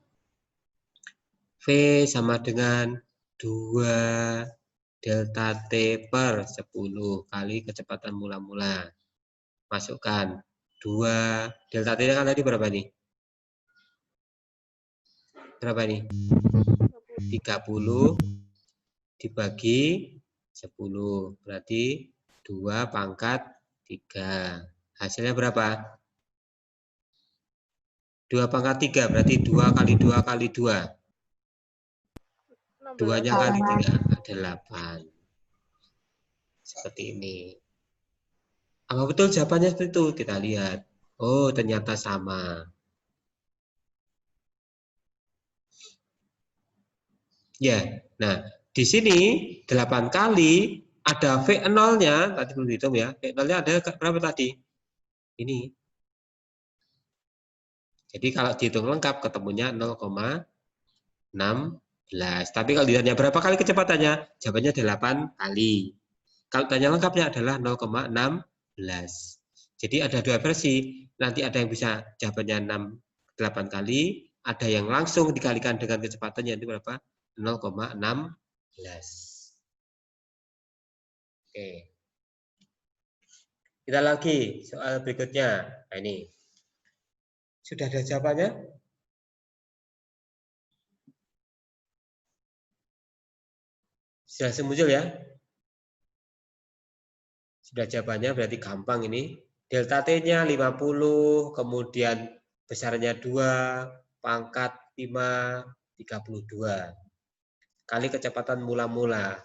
V sama dengan 2 delta T per 10 kali kecepatan mula-mula. Masukkan 2 delta T kan tadi berapa nih? Berapa nih? 30 dibagi 10. Berarti 2 pangkat 3. Hasilnya berapa? 2 pangkat 3 berarti 2 kali 2 kali 2. 2-nya kali 3, 8. Seperti ini. Apa betul jawabannya seperti itu? Kita lihat. Oh, ternyata sama. Ya, nah di sini 8 kali ada V0-nya, tadi belum dihitung ya. V0-nya ada berapa tadi? Ini. Jadi kalau dihitung lengkap ketemunya 0,16. Tapi kalau ditanya berapa kali kecepatannya? Jawabannya 8 kali. Kalau tanya lengkapnya adalah 0,16. Jadi ada 2 versi. Nanti ada yang bisa jawabannya 8 kali, ada yang langsung dikalikan dengan kecepatannya itu berapa? 0,16. Oke. Kita lagi soal berikutnya. Nah, ini. Sudah ada jawabannya? Sudah muncul ya? Sudah jawabannya berarti gampang ini. Delta T-nya 50, kemudian besarnya 2, pangkat 5, 32. Kali kecepatan mula-mula.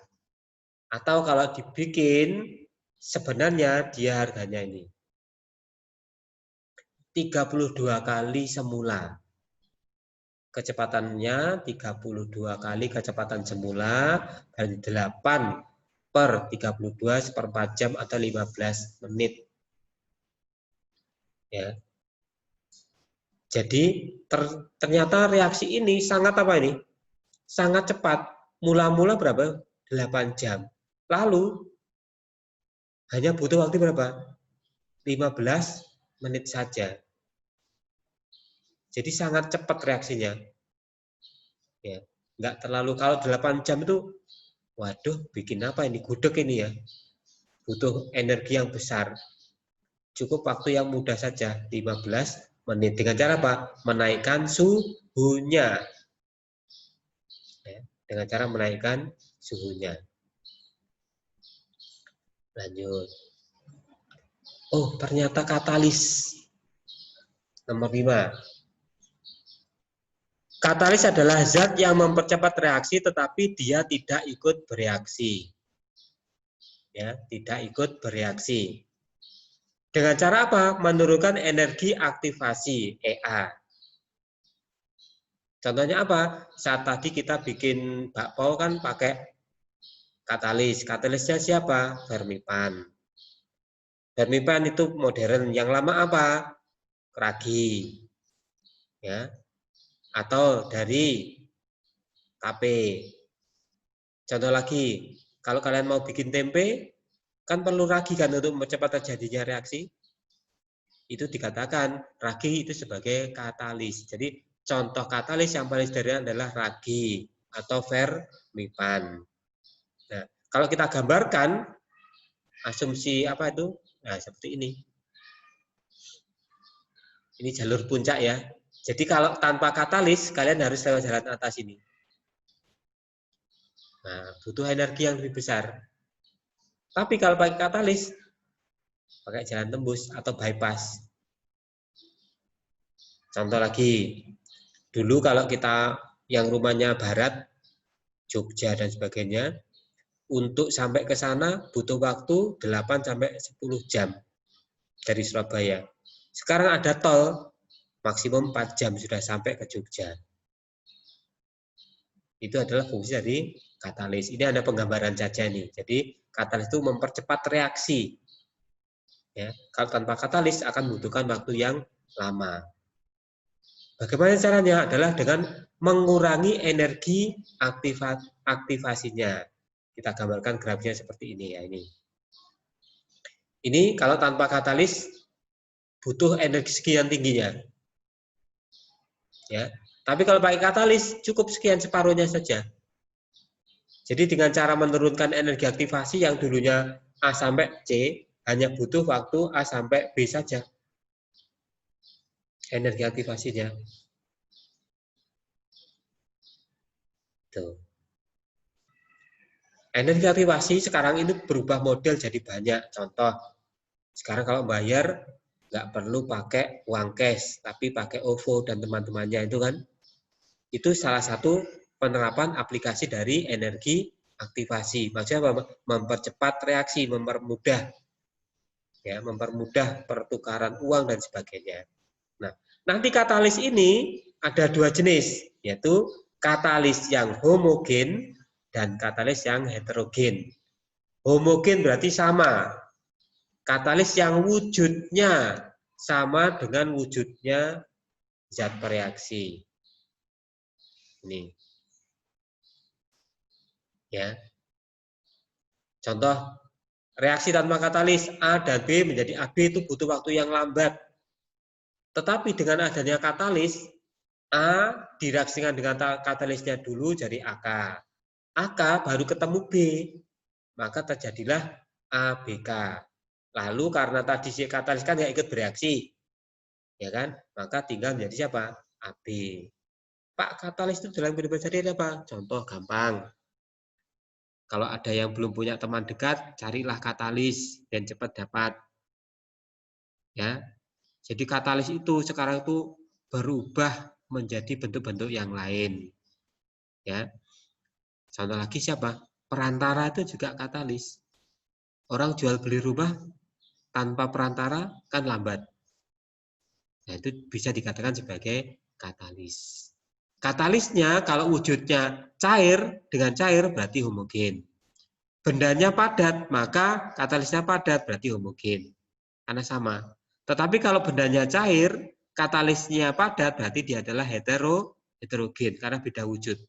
Atau kalau dibikin, sebenarnya dia harganya ini. 32 kali semula. Kecepatannya 32 kali kecepatan semula, berarti 8 per 32 seperempat jam atau 15 menit. Ya. Jadi ternyata reaksi ini sangat apa ini? Sangat cepat. Mula-mula berapa? 8 jam. Lalu hanya butuh waktu berapa? 15 menit saja. Jadi sangat cepat reaksinya. Ya, nggak terlalu, kalau 8 jam itu, waduh, bikin apa ini? Gudeg ini ya. Butuh energi yang besar. Cukup waktu yang mudah saja, 15 menit. Dengan cara apa? Menaikkan suhunya. Ya, dengan cara menaikkan suhunya. Lanjut. Oh, ternyata katalis. Nomor 5. Katalis adalah zat yang mempercepat reaksi tetapi dia tidak ikut bereaksi. Ya, tidak ikut bereaksi. Dengan cara apa? Menurunkan energi aktivasi EA. Contohnya apa? Saat tadi kita bikin bakpao kan pakai katalis. Katalisnya siapa? Fermipan. Fermipan itu modern. Yang lama apa? Ragi. Ya. Atau dari KP. Contoh lagi, kalau kalian mau bikin tempe, kan perlu ragi kan untuk mempercepat terjadinya reaksi. Itu dikatakan ragi itu sebagai katalis. Jadi contoh katalis yang paling sederhana adalah ragi atau fermipan. Nah, kalau kita gambarkan asumsi apa itu? Nah, seperti ini. Ini jalur puncak ya. Jadi kalau tanpa katalis, kalian harus lewat jalan atas ini. Nah, butuh energi yang lebih besar. Tapi kalau pakai katalis, pakai jalan tembus atau bypass. Contoh lagi, dulu kalau kita yang rumahnya barat, Jogja dan sebagainya, untuk sampai ke sana butuh waktu 8 sampai 10 jam dari Surabaya. Sekarang ada tol, maksimum 4 jam sudah sampai ke Jogja. Itu adalah fungsi dari katalis. Ini ada penggambaran saja nih. Jadi katalis itu mempercepat reaksi. Ya, kalau tanpa katalis akan membutuhkan waktu yang lama. Bagaimana caranya? Adalah dengan mengurangi energi aktivasinya. Kita gambarkan grafiknya seperti ini ya ini. Ini kalau tanpa katalis butuh energi sekian tingginya. Ya. Tapi kalau pakai katalis cukup sekian separuhnya saja. Jadi dengan cara menurunkan energi aktivasi yang dulunya A sampai C hanya butuh waktu A sampai B saja. Energi aktivasinya. Tuh. Energi aktivasi sekarang ini berubah model jadi banyak. Contoh, sekarang kalau bayar nggak perlu pakai uang cash, tapi pakai OVO dan teman-temannya itu kan. Itu salah satu penerapan aplikasi dari energi aktivasi. Maksudnya mempercepat reaksi, mempermudah, ya, mempermudah pertukaran uang dan sebagainya. Nah, nanti katalis ini ada 2 jenis, yaitu katalis yang homogen dan katalis yang heterogen. Homogen berarti sama. Katalis yang wujudnya sama dengan wujudnya zat bereaksi. Ini. Ya. Contoh, reaksi tanpa katalis A dan B menjadi AB itu butuh waktu yang lambat. Tetapi dengan adanya katalis, A direaksikan dengan katalisnya dulu jadi AK. AK baru ketemu B, maka terjadilah ABK. Lalu karena tadi si katalis kan nggak ikut bereaksi, ya kan? Maka tinggal menjadi siapa? AB. Pak, katalis itu dalam kehidupan sehari-hari apa? Contoh gampang. Kalau ada yang belum punya teman dekat, carilah katalis dan cepat dapat. Ya. Jadi katalis itu sekarang itu berubah menjadi bentuk-bentuk yang lain. Ya. Contoh lagi siapa? Perantara itu juga katalis. Orang jual beli rumah tanpa perantara kan lambat. Nah, itu bisa dikatakan sebagai katalis. Katalisnya kalau wujudnya cair, dengan cair berarti homogen. Bendanya padat, maka katalisnya padat berarti homogen. Karena sama. Tetapi kalau bendanya cair, katalisnya padat berarti dia adalah heterogen karena beda wujud.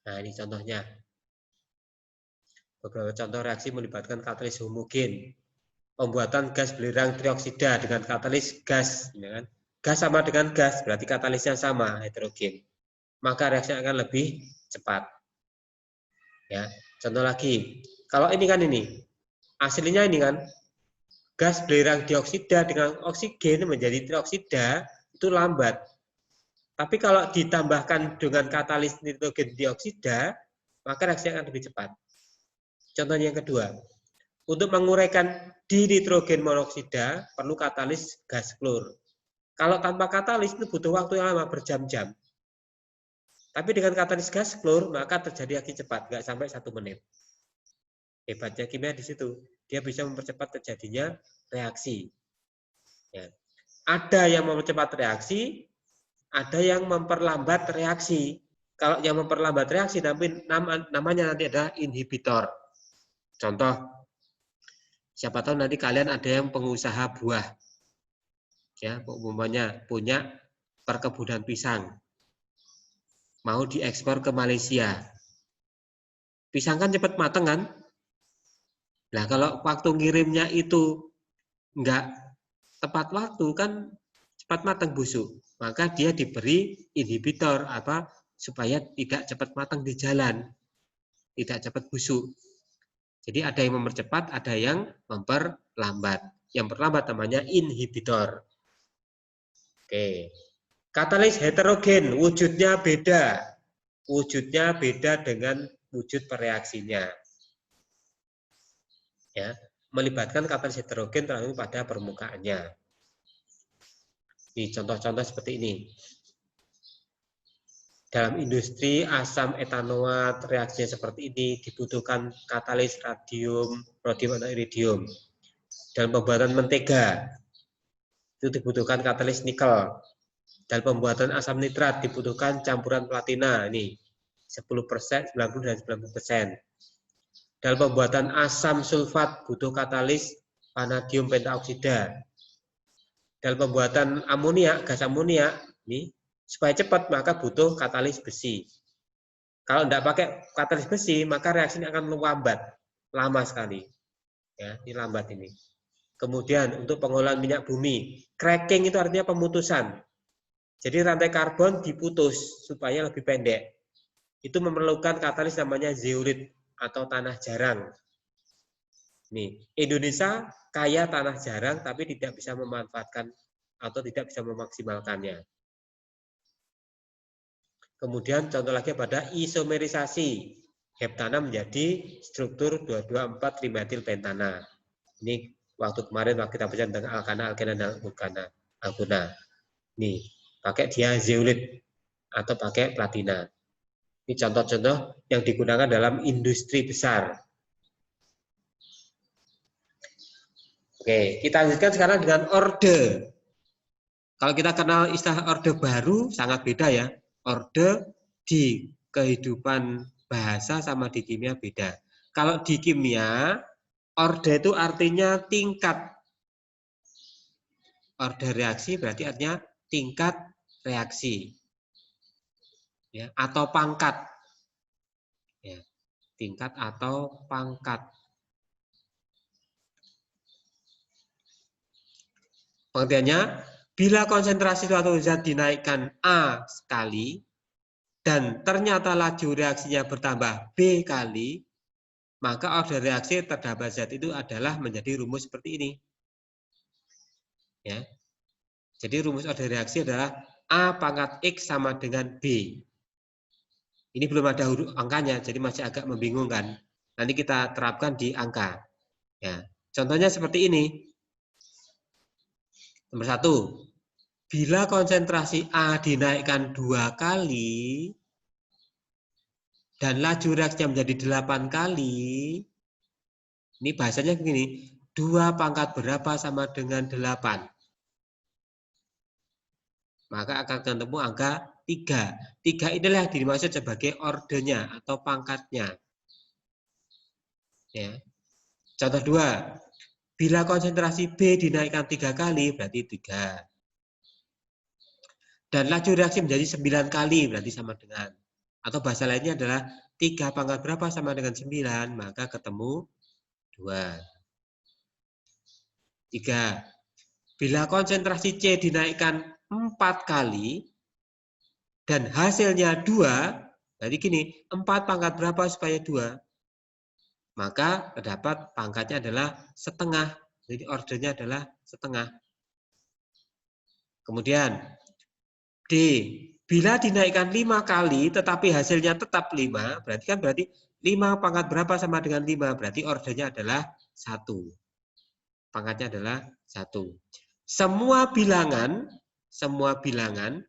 Nah, ini contohnya. Beberapa contoh reaksi melibatkan katalis homogen. Pembuatan gas belerang trioksida dengan katalis gas. Ya kan? Gas sama dengan gas, berarti katalisnya sama, heterogen. Maka reaksinya akan lebih cepat. Ya, contoh lagi. Kalau ini kan ini, aslinya ini kan, gas belerang dioksida dengan oksigen menjadi trioksida, itu lambat. Tapi kalau ditambahkan dengan katalis nitrogen dioksida, maka reaksinya akan lebih cepat. Contohnya yang kedua, untuk menguraikan dinitrogen monoksida perlu katalis gas klor. Kalau tanpa katalis itu butuh waktu yang lama berjam-jam. Tapi dengan katalis gas klor maka terjadi reaksi cepat, nggak sampai 1 menit. Hebatnya kimia di situ, dia bisa mempercepat terjadinya reaksi. Ya. Ada yang mempercepat reaksi, ada yang memperlambat reaksi. Kalau yang memperlambat reaksi namanya nanti ada inhibitor. Contoh, siapa tahu nanti kalian ada yang pengusaha buah, ya, umpamanya punya perkebunan pisang, mau diekspor ke Malaysia. Pisang kan cepat matang kan? Nah kalau waktu ngirimnya itu enggak tepat waktu kan cepat matang busuk, maka dia diberi inhibitor apa supaya tidak cepat matang di jalan, tidak cepat busuk. Jadi ada yang mempercepat, ada yang memperlambat. Yang perlambat namanya inhibitor. Oke. Katalis heterogen, wujudnya beda. Wujudnya beda dengan wujud pereaksinya. Ya, melibatkan katalis heterogen tergantung pada permukaannya. Ini contoh-contoh seperti ini. Dalam industri asam etanoat reaksinya seperti ini dibutuhkan katalis rhodium atau iridium. Dalam pembuatan mentega itu dibutuhkan katalis nikel. Dalam pembuatan asam nitrat dibutuhkan campuran platina ini 10%, 90 dan 90%. Dalam pembuatan asam sulfat butuh katalis vanadium pentaoksida. Dalam pembuatan amoniak, gas amoniak ini supaya cepat maka butuh katalis besi. Kalau tidak pakai katalis besi, maka reaksinya akan lambat, lama sekali. Ya, ini lambat ini. Kemudian untuk pengolahan minyak bumi, cracking itu artinya pemutusan. Jadi rantai karbon diputus supaya lebih pendek. Itu memerlukan katalis namanya zeolit atau tanah jarang. Nih, Indonesia kaya tanah jarang tapi tidak bisa memanfaatkan atau tidak bisa memaksimalkannya. Kemudian contoh lagi pada isomerisasi. Heptana menjadi struktur 2,2,4-trimetil pentana. Ini waktu kemarin kita baca tentang alkana, alkena, dan alkuna. Nih, pakai dia zeolit atau pakai platina. Ini contoh-contoh yang digunakan dalam industri besar. Oke, kita lanjutkan sekarang dengan orde. Kalau kita kenal istilah orde baru, sangat beda ya. Orde di kehidupan bahasa sama di kimia beda. Kalau di kimia, orde itu artinya tingkat. Orde reaksi berarti artinya tingkat reaksi. Ya, atau pangkat. Ya, tingkat atau pangkat. Pengertiannya, bila konsentrasi suatu zat dinaikkan A sekali, dan ternyata laju reaksinya bertambah B kali, maka orde reaksi terhadap zat itu adalah menjadi rumus seperti ini. Ya. Jadi rumus orde reaksi adalah A pangkat X sama dengan B. Ini belum ada huruf angkanya, jadi masih agak membingungkan. Nanti kita terapkan di angka. Ya, contohnya seperti ini. Nomor 1, bila konsentrasi A dinaikkan 2 kali dan laju reaksinya menjadi 8 kali, ini bahasanya begini, 2 pangkat berapa sama dengan 8? Maka akan ketemu angka 3. 3 inilah dimaksud sebagai ordenya atau pangkatnya. Ya. Contoh 2, bila konsentrasi B dinaikkan 3 kali, berarti 3. Dan laju reaksi menjadi 9 kali, berarti sama dengan. Atau bahasa lainnya adalah 3 pangkat berapa sama dengan 9, maka ketemu 2. 3. Bila konsentrasi C dinaikkan 4 kali, dan hasilnya 2, berarti gini, 4 pangkat berapa supaya 2? Maka terdapat pangkatnya adalah setengah. Jadi ordernya adalah setengah. Kemudian D, bila dinaikkan 5 kali tetapi hasilnya tetap 5, berarti 5 pangkat berapa sama dengan 5? Berarti ordernya adalah 1. Pangkatnya adalah 1. Semua bilangan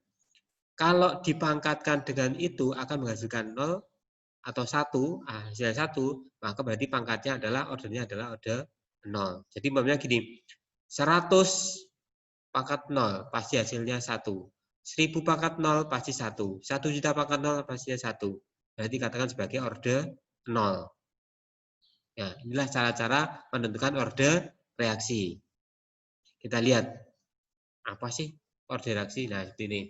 kalau dipangkatkan dengan itu akan menghasilkan 0 atau 1, hasilnya 1, maka berarti pangkatnya adalah ordernya adalah order 0. Jadi umpamanya gini, 100 pangkat 0 pasti hasilnya 1. 1000 pangkat 0 pasti 1. 1 juta pangkat 0 pastinya 1. Berarti katakan sebagai order 0. Ya, inilah cara-cara menentukan order reaksi. Kita lihat apa sih order reaksi. Nah, seperti ini.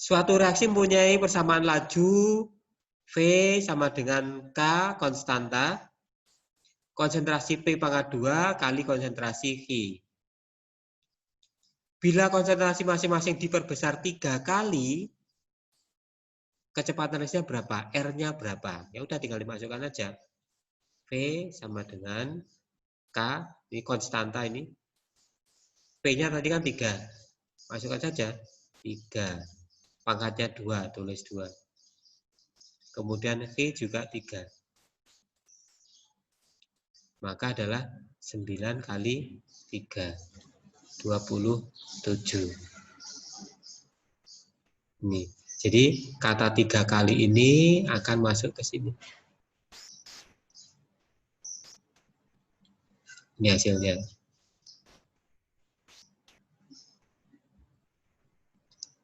Suatu reaksi mempunyai persamaan laju V sama dengan K konstanta, konsentrasi P pangkat 2 kali konsentrasi V. Bila konsentrasi masing-masing diperbesar 3 kali, kecepatan reaksinya berapa? R-nya berapa? Ya udah tinggal dimasukkan aja. V sama dengan K, ini konstanta ini. P-nya tadi kan 3. Masukkan saja 3. Pangkatnya 2, tulis 2. Kemudian V juga 3. Maka adalah 9 kali 3. 27. Ini. Jadi kata 3 kali ini akan masuk ke sini. Ini hasilnya.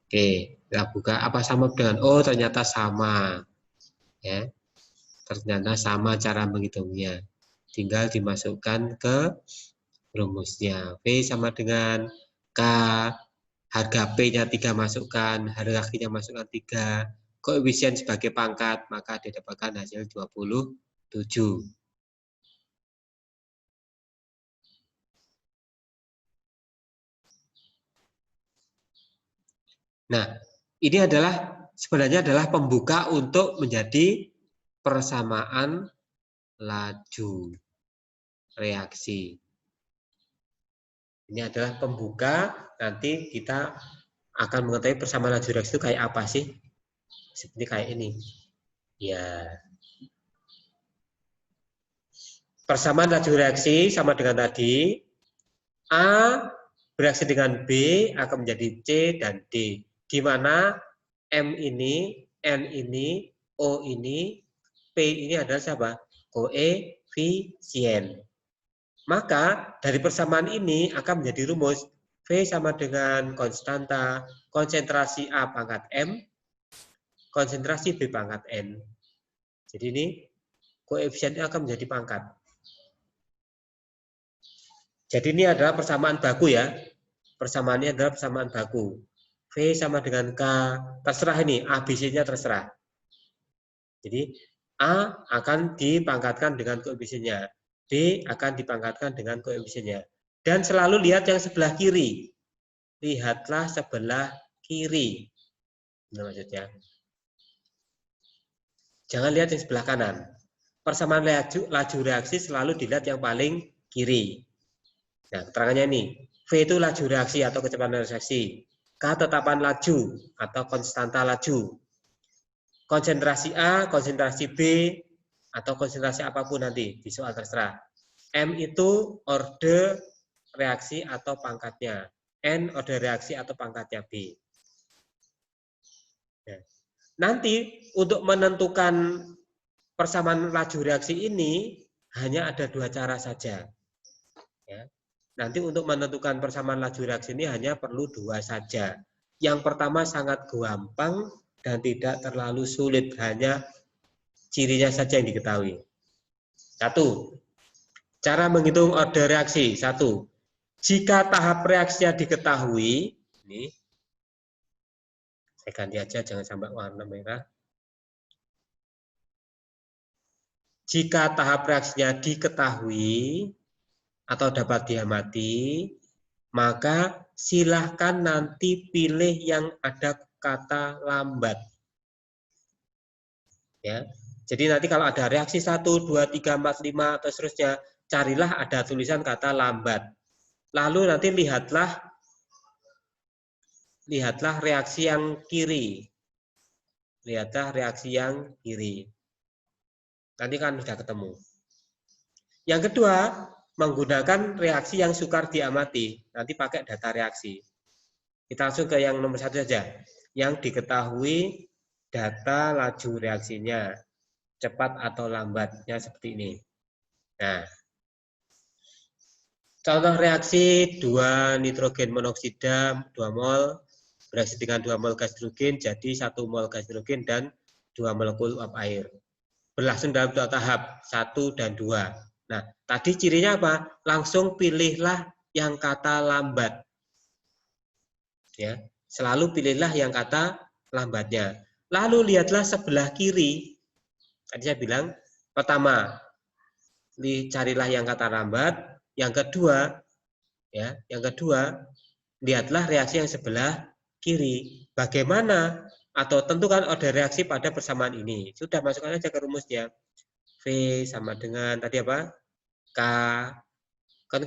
Oke, kita buka apa sama dengan oh ternyata sama. Ya. Ternyata sama cara menghitungnya. Tinggal dimasukkan ke rumusnya. V sama dengan K, harga P-nya 3 masukkan, harga Q-nya masukkan 3, koefisien sebagai pangkat, maka didapatkan hasil 27. Nah, ini sebenarnya adalah pembuka untuk menjadi persamaan laju reaksi. Ini adalah pembuka, nanti kita akan mengetahui persamaan laju reaksi itu kayak apa sih? Seperti kayak ini. Ya. Persamaan laju reaksi sama dengan tadi. A bereaksi dengan B akan menjadi C dan D. Di mana M ini, N ini, O ini, P ini adalah siapa? Koefisien. Maka dari persamaan ini akan menjadi rumus V sama dengan konstanta konsentrasi A pangkat M, konsentrasi B pangkat N. Jadi ini koefisiennya akan menjadi pangkat. Jadi ini adalah persamaan baku ya. Persamaannya adalah persamaan baku. V sama dengan K, terserah ini, A, B, C-nya terserah. Jadi A akan dipangkatkan dengan koefisiennya. B akan dipangkatkan dengan koefisiennya. Dan selalu lihat yang sebelah kiri. Lihatlah sebelah kiri. Ini maksudnya. Jangan lihat yang sebelah kanan. Persamaan laju reaksi selalu dilihat yang paling kiri. Nah, keterangannya ini. V itu laju reaksi atau kecepatan reaksi. ketetapan laju atau konstanta laju. Konsentrasi A, konsentrasi B, atau konsentrasi apapun nanti di soal terserah. M itu orde reaksi atau pangkatnya. N orde reaksi atau pangkatnya B. Nah, nanti untuk menentukan persamaan laju reaksi ini hanya ada dua cara saja. Ya. Nanti untuk menentukan persamaan laju reaksi ini hanya perlu dua saja. Yang pertama sangat gampang dan tidak terlalu sulit, hanya cirinya saja yang diketahui. Satu, cara menghitung orde reaksi. Satu, jika tahap reaksinya diketahui, ini saya ganti aja, jangan sampai warna merah. Jika tahap reaksinya diketahui atau dapat diamati, maka silahkan nanti pilih yang ada kata lambat. Ya. Jadi nanti kalau ada reaksi 1, 2, 3, 4, 5, atau seterusnya, carilah ada tulisan kata lambat. Lalu nanti lihatlah reaksi yang kiri. Lihatlah reaksi yang kiri. Nanti kan sudah ketemu. Yang kedua, menggunakan reaksi yang sukar diamati. Nanti pakai data reaksi. Kita langsung ke yang nomor 1 saja. Yang diketahui data laju reaksinya. Cepat atau lambatnya seperti ini. Nah, contoh reaksi 2 nitrogen monoksida 2 mol bereaksi dengan 2 mol gas hidrogen jadi 1 mol gas hidrogen dan 2 molekul uap air. Berlangsung dalam 2 tahap, 1 dan 2. Nah, tadi cirinya apa? Langsung pilihlah yang kata lambat. Ya, selalu pilihlah yang kata lambatnya. Lalu lihatlah sebelah kiri. Tadi saya bilang, pertama, carilah yang kata lambat. Yang kedua, lihatlah reaksi yang sebelah kiri. Bagaimana? Atau tentukan orde reaksi pada persamaan ini. Sudah, masukkan aja ke rumusnya. V sama dengan tadi apa? K. Kan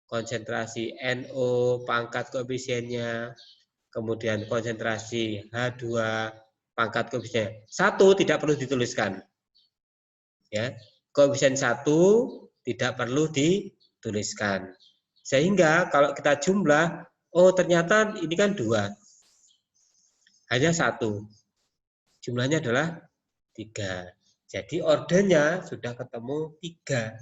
konsentrasi NO, pangkat koefisiennya, kemudian konsentrasi H2, pangkat koefisiennya. 1 tidak perlu dituliskan. Ya, koefisien 1 tidak perlu dituliskan. Sehingga kalau kita jumlah, oh ternyata ini kan 2. Hanya 1. Jumlahnya adalah 3. Jadi ordenya sudah ketemu 3.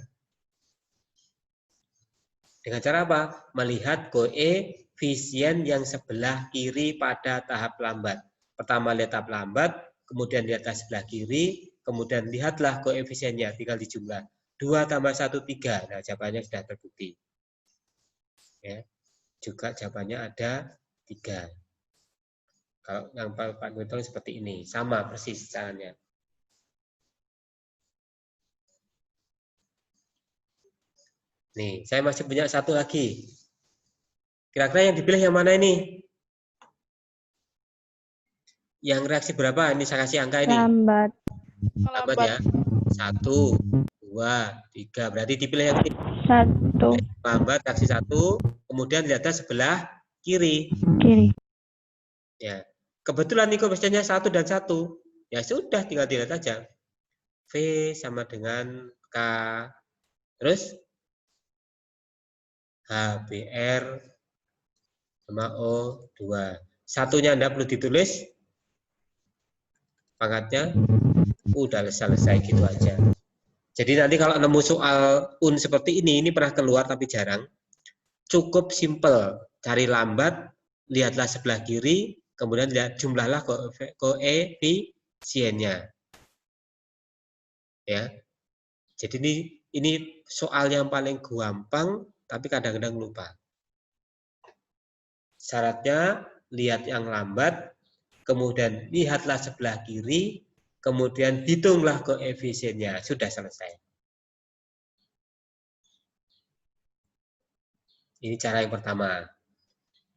Dengan cara apa? Melihat koefisien yang sebelah kiri pada tahap lambat. Pertama lihat tahap lambat, kemudian lihatlah sebelah kiri, kemudian lihatlah koefisiennya, tinggal dijumlah. 2 tambah 1, 3. Nah, jawabannya sudah terbukti. Ya. Juga jawabannya ada 3. Kalau yang Pak Newton seperti ini, sama persis caranya. Nih, saya masih punya satu lagi. Kira-kira yang dipilih yang mana ini? Yang reaksi berapa? Ini saya kasih angka ini. Lambat. Lambat ya. 1, 2, 3. Berarti dipilih yang ini. 1. Lambat, reaksi 1. Kemudian lihatlah sebelah kiri. Kiri. Ya. Kebetulan nih koefisiennya 1 dan 1. Ya sudah, tinggal dilihat aja. V sama dengan K. Terus HBr sama O2. Satunya Anda perlu ditulis. Pangkatnya udah selesai gitu aja. Jadi nanti kalau nemu soal seperti ini pernah keluar tapi jarang. Cukup simple. Cari lambat, lihatlah sebelah kiri, kemudian lihat jumlahlah koefisiennya. Ya. Jadi ini soal yang paling gampang tapi kadang-kadang lupa. Syaratnya lihat yang lambat, kemudian lihatlah sebelah kiri, kemudian hitunglah koefisiennya. Sudah selesai. Ini cara yang pertama.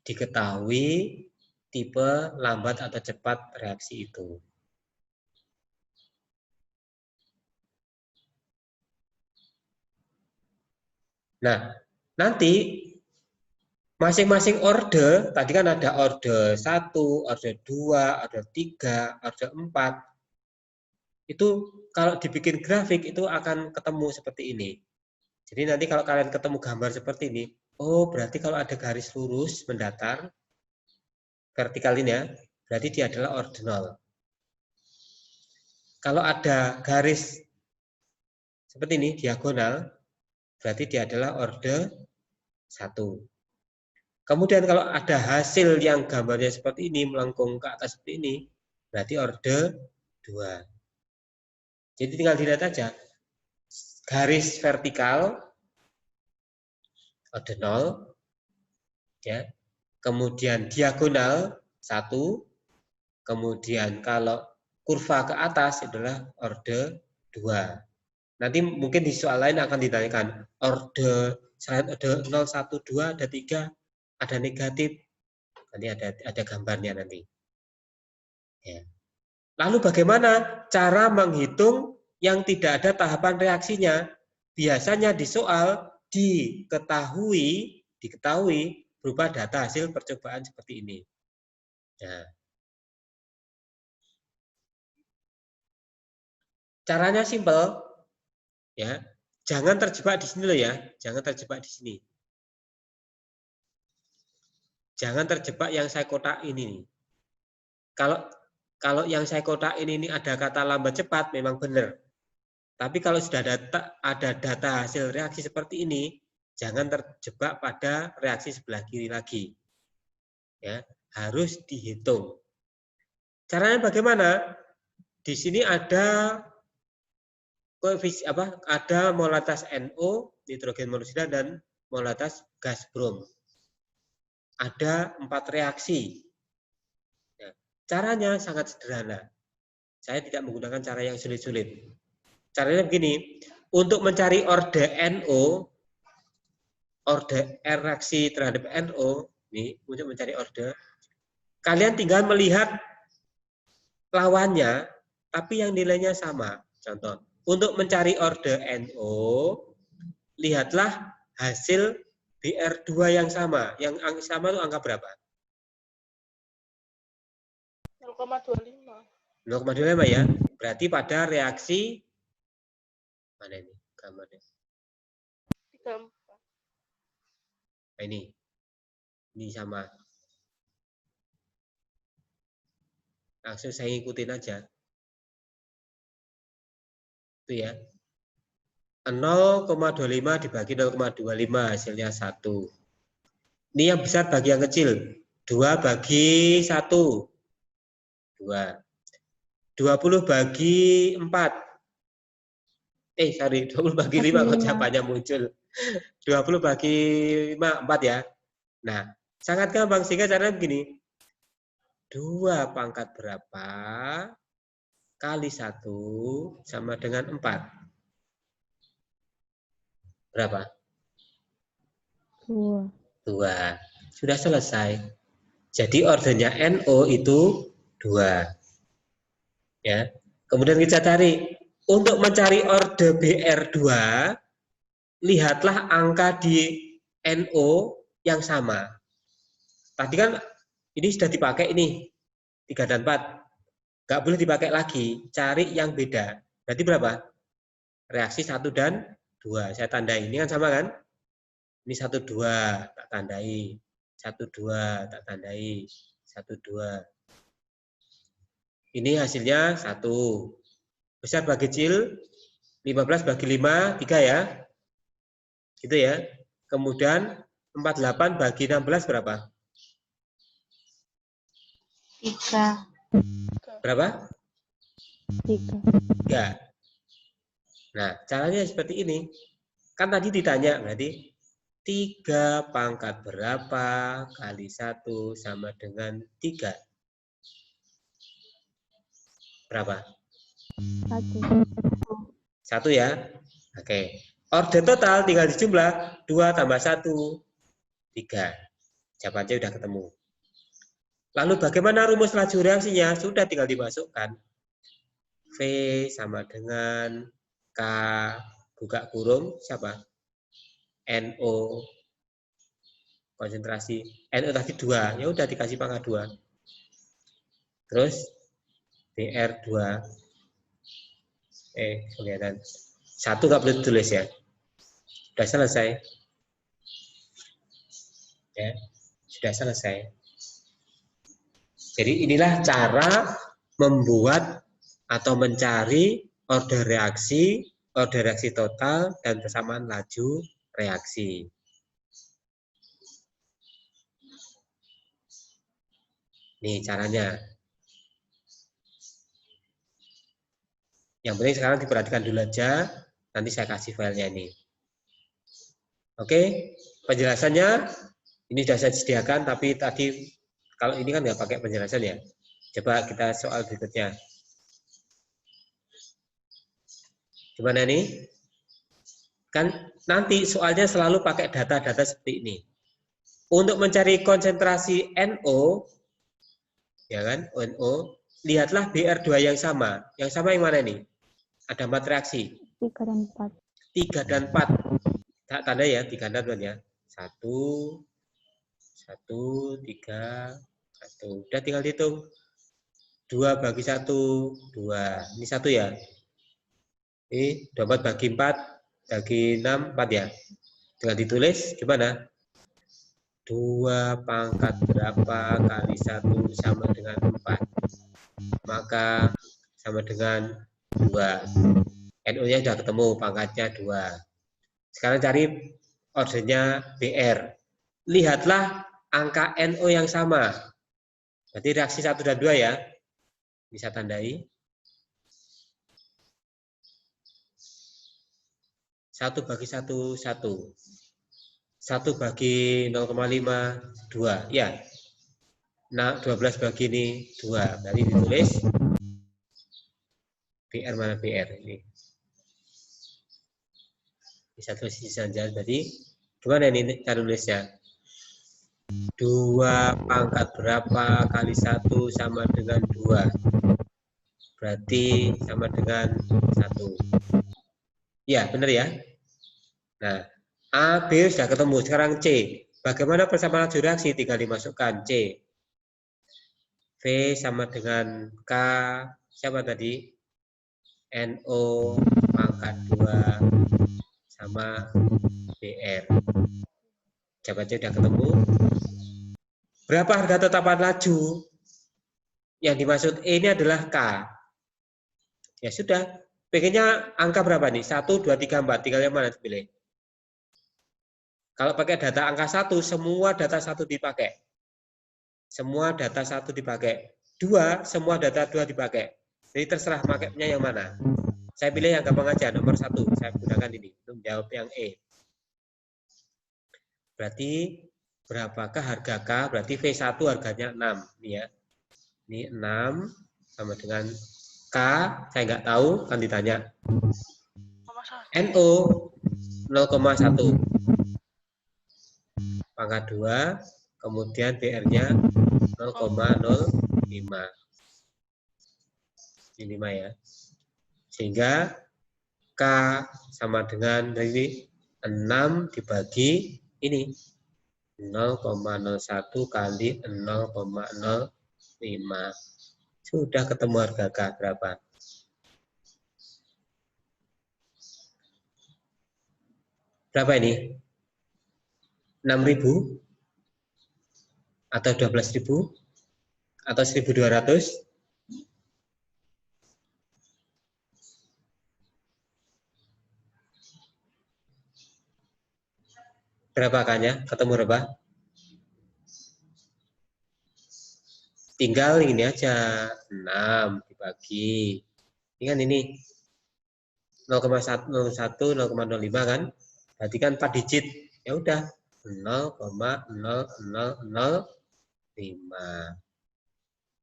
Diketahui tipe lambat atau cepat reaksi itu. Nah, nanti Masing-masing orde, tadi kan ada orde 1, orde 2, orde 3, orde 4. Itu kalau dibikin grafik itu akan ketemu seperti ini. Jadi nanti kalau kalian ketemu gambar seperti ini, oh berarti kalau ada garis lurus mendatar, vertikal ini ya, berarti dia adalah ordinal. Kalau ada garis seperti ini, diagonal, berarti dia adalah orde 1. Kemudian kalau ada hasil yang gambarnya seperti ini, melengkung ke atas seperti ini, berarti orde 2. Jadi tinggal dilihat aja, garis vertikal, orde 0, ya. Kemudian diagonal 1, kemudian kalau kurva ke atas adalah orde 2. Nanti mungkin di soal lain akan ditanyakan, orde selain orde 0, 1, 2, ada 3, ada negatif, nanti ada gambarnya nanti. Ya. Lalu bagaimana cara menghitung yang tidak ada tahapan reaksinya? Biasanya di soal diketahui berupa data hasil percobaan seperti ini. Nah, caranya simpel, ya. Jangan terjebak di sini loh ya, jangan terjebak di sini. Jangan terjebak yang saya kotak ini. Kalau yang saya kotak ini ada kata lambat cepat memang benar. Tapi kalau sudah ada data hasil reaksi seperti ini, jangan terjebak pada reaksi sebelah kiri lagi. Ya, harus dihitung. Caranya bagaimana? Di sini ada ada molaritas NO, nitrogen monoksida, dan molaritas gas brom. Ada 4 reaksi. Nah, caranya sangat sederhana. Saya tidak menggunakan cara yang sulit-sulit. Caranya begini, untuk mencari orde NO, orde reaksi terhadap NO, ini untuk mencari orde, kalian tinggal melihat lawannya, tapi yang nilainya sama. Contoh, untuk mencari orde NO, lihatlah hasil BR2 yang sama. Yang sama itu angka berapa? 0,25. 0,25 ya. Berarti pada reaksi, mana ini gambarnya? 34. Nah, ini sama. Langsung saya ikutin aja. Itu ya. 0,25 dibagi 0,25 hasilnya 1. Ini yang besar bagi yang kecil. 2 bagi 1. 2. 20 bagi 4. 20 bagi 5 kok jawabannya muncul. 20 bagi 5, 4 ya. Nah, sangat gampang sehingga caranya begini. 2 pangkat berapa kali 1 sama dengan 4. Berapa? 2. Sudah selesai. Jadi ordernya NO itu 2. Ya. Kemudian kita cari. Untuk mencari orde BR2, lihatlah angka di NO yang sama. Tadi kan ini sudah dipakai ini, 3 dan 4. Nggak boleh dipakai lagi, cari yang beda. Berarti berapa? Reaksi 1 dan 2. Saya tandai. Ini kan sama kan? Ini 1, 2, tak tandai. 1, 2, tak tandai. 1, 2. Ini hasilnya 1. Besar bagi kecil, 15 bagi 5, 3 ya. Gitu ya. Kemudian 48 bagi 16 berapa? 3. Berapa? 3. Nah, caranya seperti ini. Kan tadi ditanya, berarti 3 pangkat berapa kali 1 sama dengan 3? Berapa? 1 ya. Oke. Orde total tinggal dijumlah 2 tambah 1, 3. Jawabannya sudah ketemu. Lalu bagaimana rumus laju reaksinya? Sudah tinggal dimasukkan. V sama dengan K buka kurung siapa? NO konsentrasi NO tadi 2, ya udah dikasih pangkat 2. Terus BR 2. Kelihatan. 1 nggak perlu ditulis ya. Sudah selesai. Ya, sudah selesai. Jadi inilah cara membuat atau mencari order reaksi total, dan persamaan laju reaksi. Nih caranya. Yang penting sekarang diperhatikan dulu aja, nanti saya kasih filenya ini. Oke, penjelasannya ini sudah saya sediakan, tapi tadi kalau ini kan nggak pakai penjelasan ya. Coba kita soal berikutnya. Gimana nih? Kan nanti soalnya selalu pakai data-data seperti ini. Untuk mencari konsentrasi NO, ya kan, NO, lihatlah BR2 yang sama. Yang sama yang mana nih? Ada 4 reaksi. 3 dan 4. 3 dan 4. Tanda ya, 3 dan 4 ya. 1, 3, 1. Udah tinggal hitung. 2 bagi 1, 2. Ini 1 ya. Ini 24 bagi 4, bagi 6, 4 ya. Tinggal ditulis, gimana? 2 pangkat berapa kali 1 sama dengan 4. Maka sama dengan 2. NO-nya sudah ketemu, pangkatnya 2. Sekarang cari ordernya BR. Lihatlah angka NO yang sama. Berarti reaksi 1 dan 2 ya. Bisa tandai. 1 bagi 1, 1. 1 bagi 0,5, 2. Ya. Nah, 12 bagi ini 2. Berarti ditulis BR mana BR ini. Bisa tulis saja. Jadi gimana ini cara nulisnya? 2 pangkat berapa kali 1 sama dengan 2. Berarti sama dengan 1. Ya, benar ya. Nah, A, B sudah ketemu. Sekarang C. Bagaimana persamaan laju reaksi? Tinggal dimasukkan C. V sama dengan K. Siapa tadi? NO pangkat 2 sama BR. Coba C sudah ketemu. Berapa harga tetapan laju? Yang dimaksud E ini adalah K. Ya sudah. Pengennya angka berapa nih? 1, 2, 3, 4. Tinggal yang mana dipilih? Kalau pakai data angka 1, semua data 1 dipakai. Semua data 1 dipakai. 2, semua data 2 dipakai. Jadi terserah pakainya yang mana. Saya pilih yang gampang aja, nomor 1. Saya gunakan ini untuk menjawab yang E. Berarti berapakah harga K? Berarti V1 harganya 6. Ini ya. Ini 6 sama dengan K, saya nggak tahu, kan ditanya. NO 0,1. Pangkat 2, kemudian BR-nya 0,05. Ini 5 ya. Sehingga K sama dengan dari 6 dibagi ini. 0,01 kali 0,05. Sudah ketemu harga K berapa? Berapa ini? 6.000? Atau 12.000? Atau 1.200? Berapa K-nya? Ketemu berapa? Tinggal ini aja, 6 dibagi. Ini kan ini 0,1, 0,05 kan? Berarti kan 4 digit. Ya udah, 0,0005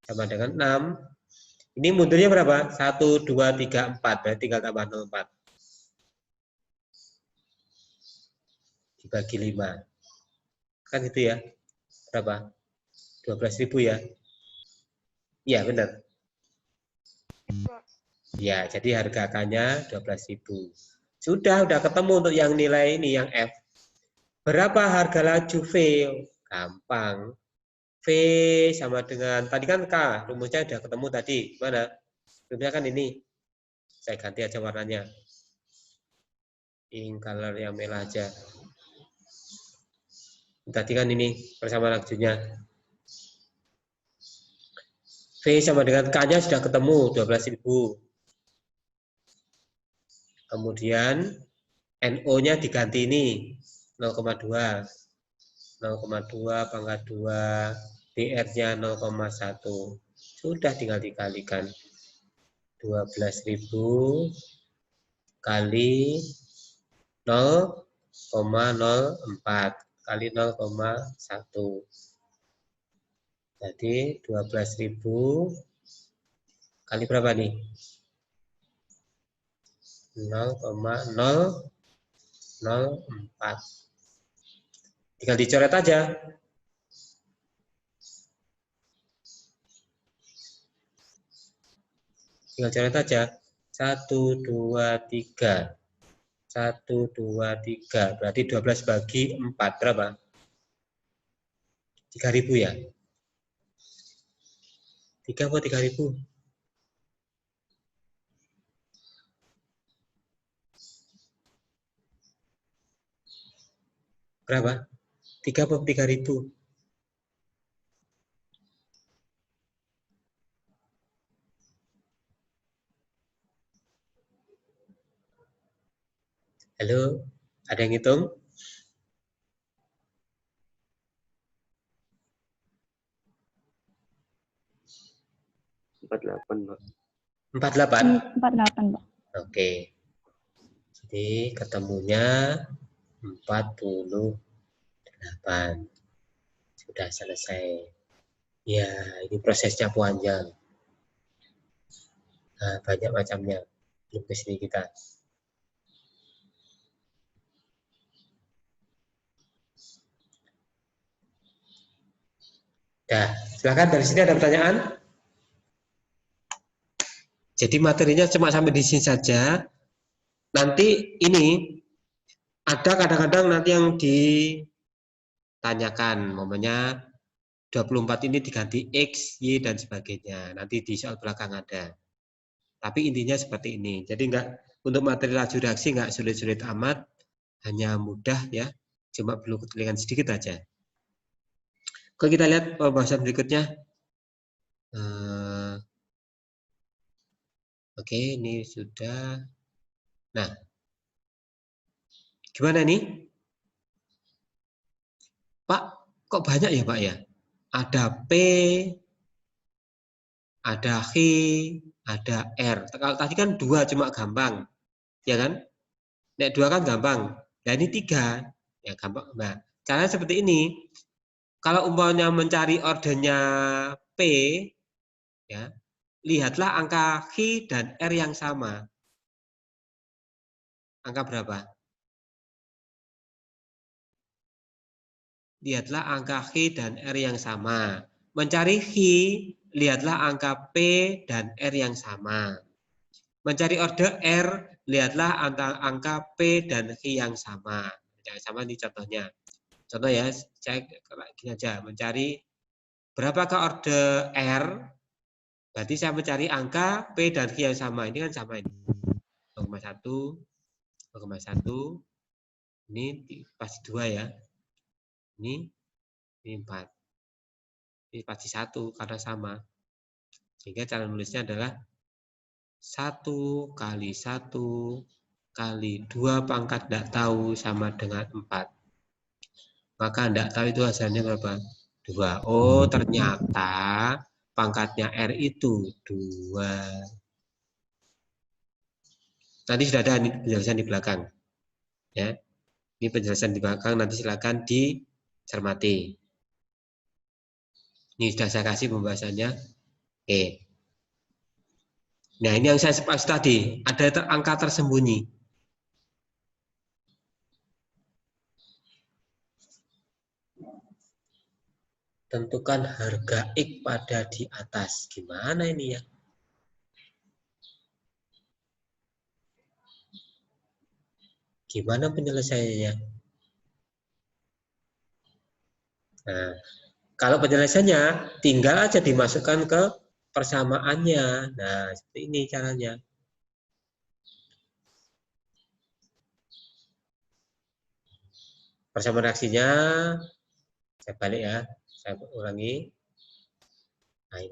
sama dengan 6. Ini mundurnya berapa? 1, 2, 3, 4. Berarti tinggal tambah 0,4. Dibagi 5. Kan itu ya. Berapa? 12.000 ya. Iya, benar. Ya, jadi harga K-nya 12.000. Sudah ketemu untuk yang nilai ini, yang F. Berapa harga laju V? Gampang. V sama dengan, tadi kan K, rumusnya udah ketemu tadi. Mana? Rumusnya kan ini. Saya ganti aja warnanya. Ink color yang merah aja. Tadi kan ini bersama lajunya. V sama dengan K-nya sudah ketemu, 12.000. Kemudian NO-nya diganti ini, 0,2. 0,2 pangkat 2, BR-nya 0,1. Sudah tinggal dikalikan. 12.000 kali 0,04 kali 0,1. Jadi 12.000 kali berapa nih? 0,004. Tinggal dicoret aja. Tinggal coret aja. 1, 2, 3. 1, 2, 3. Berarti 12 bagi 4. Berapa? 3.000 ya? 3 apa 3.000? Berapa? 3 apa 3.000? Halo? Ada yang hitung? Empat delapan, Pak. 48? 48, Pak. Oke. Jadi ketemunya 48. Sudah selesai. Ya, ini prosesnya panjang. Nah, banyak macamnya. Belum ke sini kita. Nah, silakan dari sini ada pertanyaan? Jadi materinya cuma sampai di sini saja. Nanti ini ada kadang-kadang nanti yang ditanyakan, momennya 24 ini diganti X, Y, dan sebagainya. Nanti di soal belakang ada. Tapi intinya seperti ini. Jadi untuk materi laju reaksi nggak sulit-sulit amat, hanya mudah ya. Cuma perlu ketelingan sedikit aja. Kalau kita lihat pembahasan berikutnya. Oke, ini sudah. Nah, gimana nih? Pak, kok banyak ya Pak ya? Ada P, ada H, ada R. Kalau tadi kan 2 cuma gampang, ya kan? Nek 2 kan gampang. Nah ini 3, ya gampang. Nah, caranya seperti ini. Kalau umpamanya mencari ordernya P, ya, lihatlah angka H dan R yang sama. Angka berapa? Lihatlah angka H dan R yang sama. Mencari H, lihatlah angka P dan R yang sama. Mencari order R, lihatlah angka P dan H yang sama. Yang sama ini contohnya. Contoh ya, saya gini aja, mencari berapakah order R, berarti saya mencari angka P dan H yang sama. Ini kan sama ini. 0,1, 0,1, ini pasti 2 ya. Ini 4. Ini pasti 1 karena sama. Sehingga cara nulisnya adalah 1 kali 1 kali 2 pangkat tidak tahu sama dengan 4. Maka tidak tahu itu hasilnya berapa? 2. Oh, ternyata pangkatnya R itu 2. Nanti sudah ada penjelasan di belakang. Ya. Ini penjelasan di belakang, nanti silakan dicermati. Ini sudah saya kasih pembahasannya. Oke. Nah, ini yang saya sebut tadi, ada angka tersembunyi. Tentukan harga X pada di atas. Gimana ini ya? Gimana penyelesaiannya? Nah, kalau penyelesaiannya tinggal aja dimasukkan ke persamaannya. Nah, seperti ini caranya. Persamaan reaksinya, saya balik ya, saya ulangi. Nah,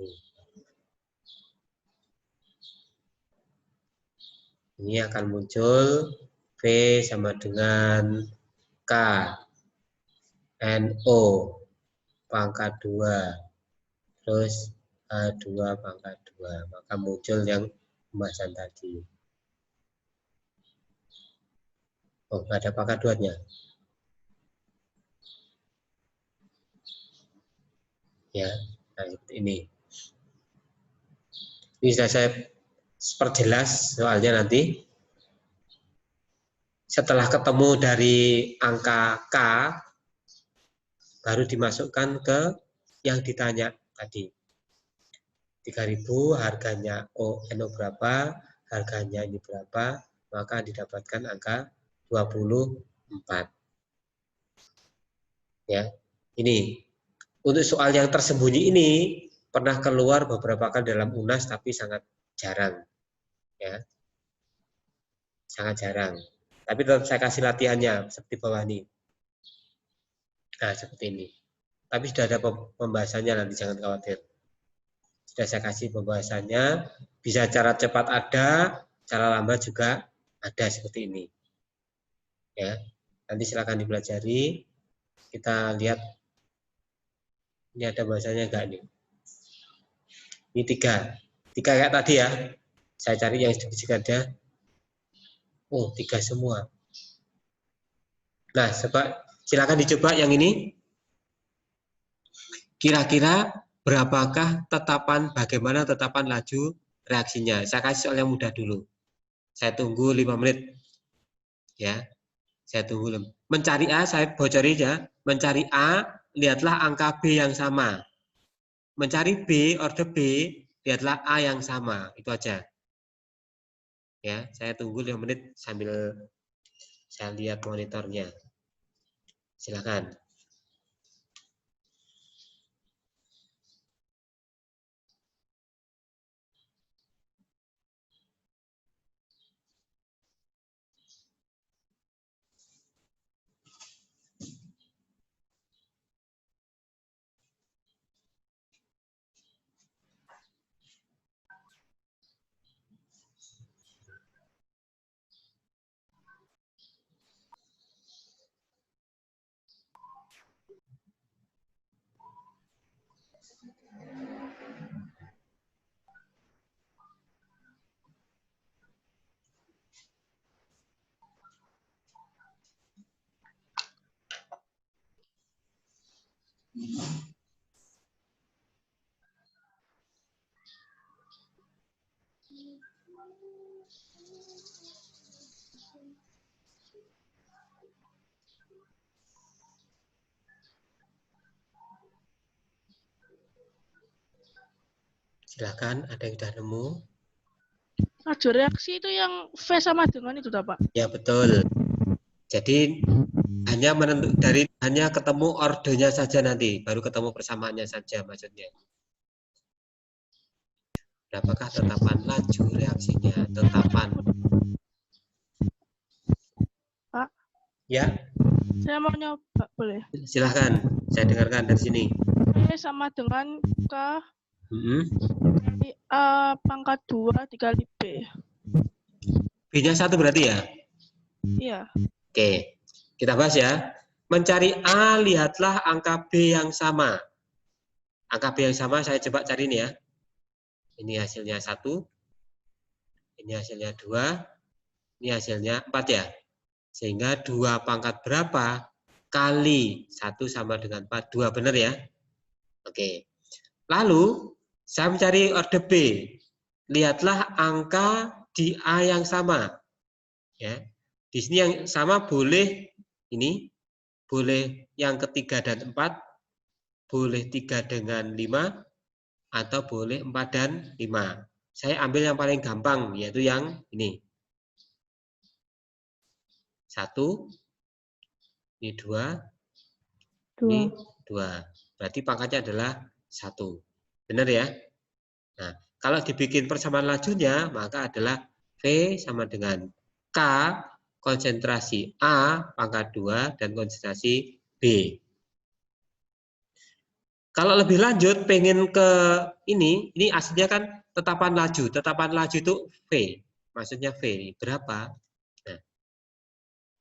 ini akan muncul V sama dengan K, NO pangkat 2, terus H2 pangkat 2. Maka muncul yang pembahasan tadi. Oh, nggak ada pangkat 2-nya. Ya, nah seperti ini. Ini sudah saya perjelas soalnya nanti. Setelah ketemu dari angka K, baru dimasukkan ke yang ditanya tadi. 3.000 harganya NO berapa, harganya ini berapa, maka didapatkan angka 24. Ya, ini untuk soal yang tersembunyi ini pernah keluar beberapa kali dalam UNAS tapi sangat jarang, ya, sangat jarang. Tapi tetap saya kasih latihannya seperti bawah ini. Nah, seperti ini. Tapi sudah ada pembahasannya nanti, jangan khawatir. Sudah saya kasih pembahasannya, bisa cara cepat ada, cara lambat juga ada seperti ini. Ya, nanti silakan dipelajari. Kita lihat ini ada bahasanya enggak nih. Ini 3 kayak tadi ya. Saya cari yang sedikit ada. Oh, 3 semua. Nah, silakan dicoba yang ini. Kira-kira berapakah bagaimana tetapan laju reaksinya? Saya kasih soal yang mudah dulu. Saya tunggu 5 menit. Ya, saya tunggu. Mencari A, saya bocori ya. Mencari A, lihatlah angka B yang sama. Mencari B, orde B, lihatlah A yang sama. Itu aja. Ya, saya tunggu 5 menit sambil saya lihat monitornya. Silakan. Silakan, ada yang sudah nemu? Laju reaksi itu yang V sama dengan itu, Pak? Ya, betul. Jadi hanya ketemu ordenya saja nanti, baru ketemu persamaannya saja maksudnya. Berapakah tetapan laju reaksinya? Tetapan. Pak? Ya. Saya mau nyoba, boleh? Silahkan, saya dengarkan dari sini. V sama dengan K A pangkat 2 dikali B. B-nya 1 berarti ya? Iya. Oke, kita bahas ya. Mencari A, lihatlah angka B yang sama. Angka B yang sama saya coba cari ini ya. Ini hasilnya 1. Ini hasilnya 2. Ini hasilnya 4 ya. Sehingga 2 pangkat berapa kali 1 sama dengan 4. 2 benar ya? Oke. Lalu saya mencari orde B. Lihatlah angka di A yang sama. Ya. Di sini yang sama boleh ini, boleh yang ketiga dan 4, boleh 3 dengan 5, atau boleh 4 dan 5. Saya ambil yang paling gampang, yaitu yang ini. 1, ini 2, ini 2. Berarti pangkatnya adalah 1. Benar ya? Nah, kalau dibikin persamaan lajunya, maka adalah V sama dengan K konsentrasi A pangkat 2 dan konsentrasi B. Kalau lebih lanjut, pengen ke ini aslinya kan tetapan laju. Tetapan laju itu V. Maksudnya V. Berapa? Nah,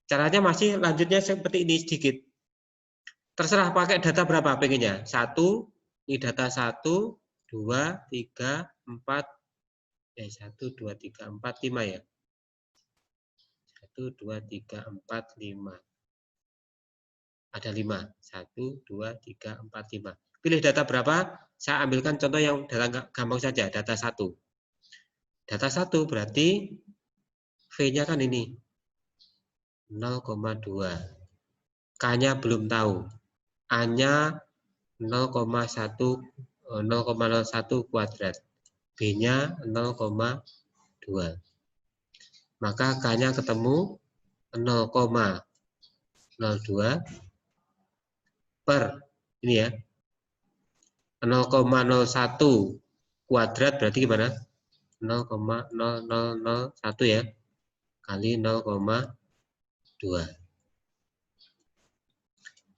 caranya masih lanjutnya seperti ini sedikit. Terserah pakai data berapa pengennya. 1, ini data 1, 2, 3, 4, 1, 2, 3, 4, 5 ya. 1, 2, 3, 4, 5. Ada 5. 1, 2, 3, 4, 5. Pilih data berapa? Saya ambilkan contoh yang data gampang saja, data 1. Data 1 berarti V-nya kan ini. 0,2. K-nya belum tahu. A-nya 0,01 kuadrat. B-nya 0,2. Maka K-nya ketemu 0,02 per ini ya. 0,01 kuadrat berarti gimana? 0,0001 ya. Kali 0,2.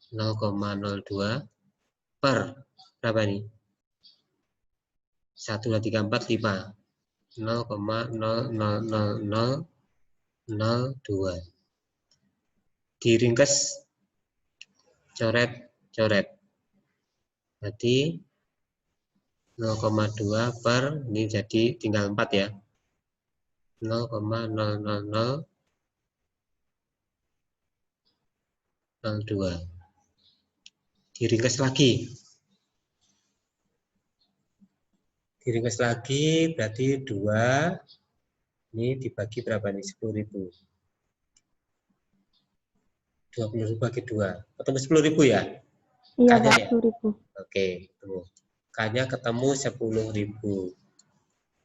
0,02 per berapa nih? 1, 2, 3, 4, 5. 0,000002. Diringkes, coret. Berarti 0,2 per, ini jadi tinggal 4 ya. 0,0002. Diringkes lagi. Diringkes lagi berarti 2. Ini dibagi berapa nih? 10.000. 20.000 bagi 2. Ketemu 10.000 ya? Iya, K-nya Pak, ya? 10.000. Oke, tuh. K-nya ketemu 10.000.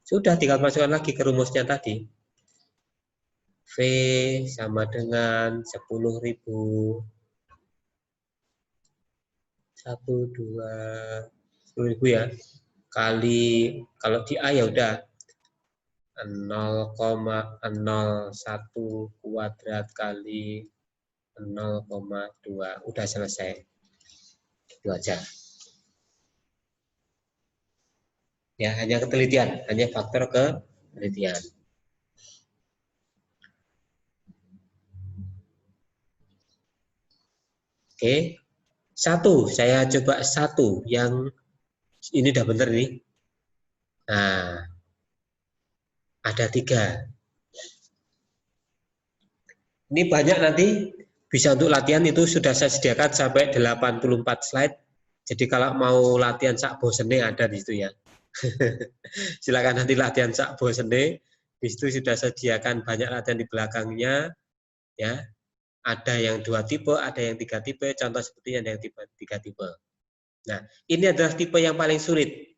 Sudah tinggal masukkan lagi ke rumusnya tadi. V sama dengan 10.000. 10.000 ya. Kali, kalau di A ya udah 0,01 kuadrat kali 0,2. Udah selesai. Itu aja. Ya, hanya ketelitian, hanya faktor ketelitian. Oke. 1, saya coba 1 yang ini udah bener nih. Nah, ada 3. Ini banyak nanti bisa untuk latihan itu sudah saya sediakan sampai 84 slide. Jadi kalau mau latihan sak bosene ada di situ ya. Silakan nanti latihan sak bosene. Di situ sudah sediakan banyak latihan di belakangnya ya. Ada yang 2 tipe, ada yang 3 tipe, contoh seperti yang 3 tipe. Nah, ini adalah tipe yang paling sulit.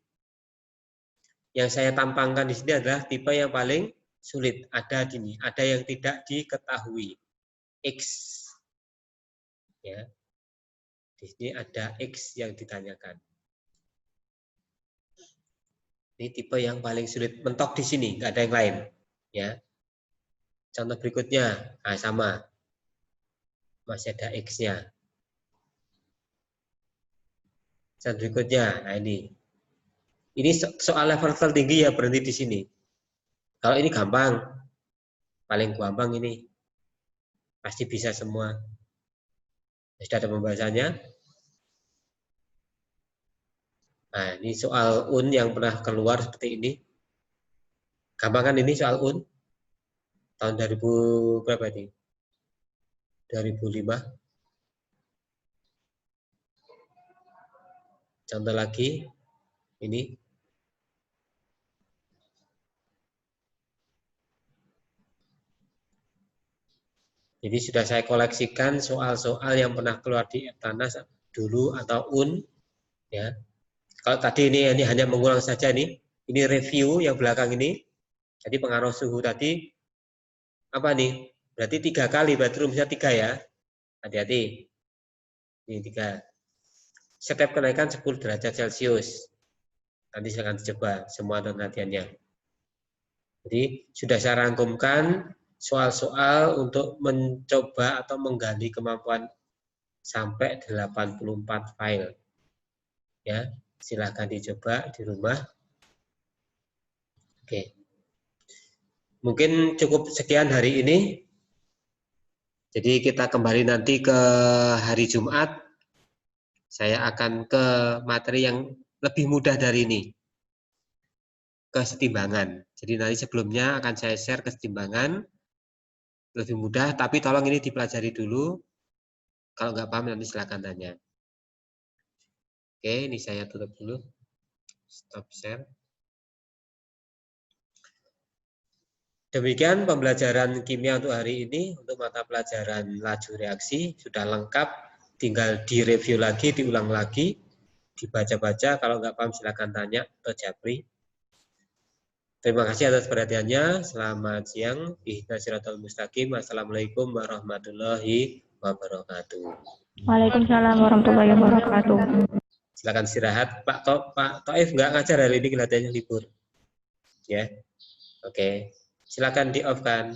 Yang saya tampangkan di sini adalah tipe yang paling sulit. Ada gini, ada yang tidak diketahui. X. Ya. Di sini ada X yang ditanyakan. Ini tipe yang paling sulit. Mentok di sini, nggak ada yang lain. Ya. Contoh berikutnya, nah sama. Masih ada X-nya. Contoh berikutnya, nah ini. Ini soal level tertinggi ya berhenti di sini. Kalau ini gampang, paling gampang ini. Pasti bisa semua. Sudah ada pembahasannya. Nah, ini soal UN yang pernah keluar seperti ini. Gampang kan ini soal UN? Tahun 2000 berapa ini? 2005. Contoh lagi, ini. Jadi sudah saya koleksikan soal-soal yang pernah keluar di Eptanas dulu atau UN. Ya. Kalau tadi ini hanya mengulang saja nih. Ini review yang belakang ini. Jadi pengaruh suhu tadi apa nih? Berarti 3 kali, berarti rumusnya 3 ya. Hati-hati. Ini 3. setiap kenaikan 10 derajat Celcius. Nanti silakan dicoba semua penelitiannya. Jadi sudah saya rangkumkan soal-soal untuk mencoba atau menggali kemampuan sampai 84 file. Ya, silakan dicoba di rumah. Oke. Mungkin cukup sekian hari ini. Jadi kita kembali nanti ke hari Jumat. Saya akan ke materi yang lebih mudah dari ini. Kesetimbangan. Jadi nanti sebelumnya akan saya share kesetimbangan. Lebih mudah, tapi tolong ini dipelajari dulu. Kalau nggak paham nanti silakan tanya. Oke, ini saya tutup dulu. Stop share. Demikian pembelajaran kimia untuk hari ini. Untuk mata pelajaran laju reaksi sudah lengkap. Tinggal direview lagi, diulang lagi, dibaca-baca. Kalau nggak paham silakan tanya atau japri. Terima kasih atas perhatiannya. Selamat siang. Ihdinas siratal mustaqim. Assalamualaikum warahmatullahi wabarakatuh. Waalaikumsalam warahmatullahi wabarakatuh. Silakan istirahat. Pak Taif nggak ngajar hari ini, kelihatannya libur. Ya, oke. Silakan di off kan.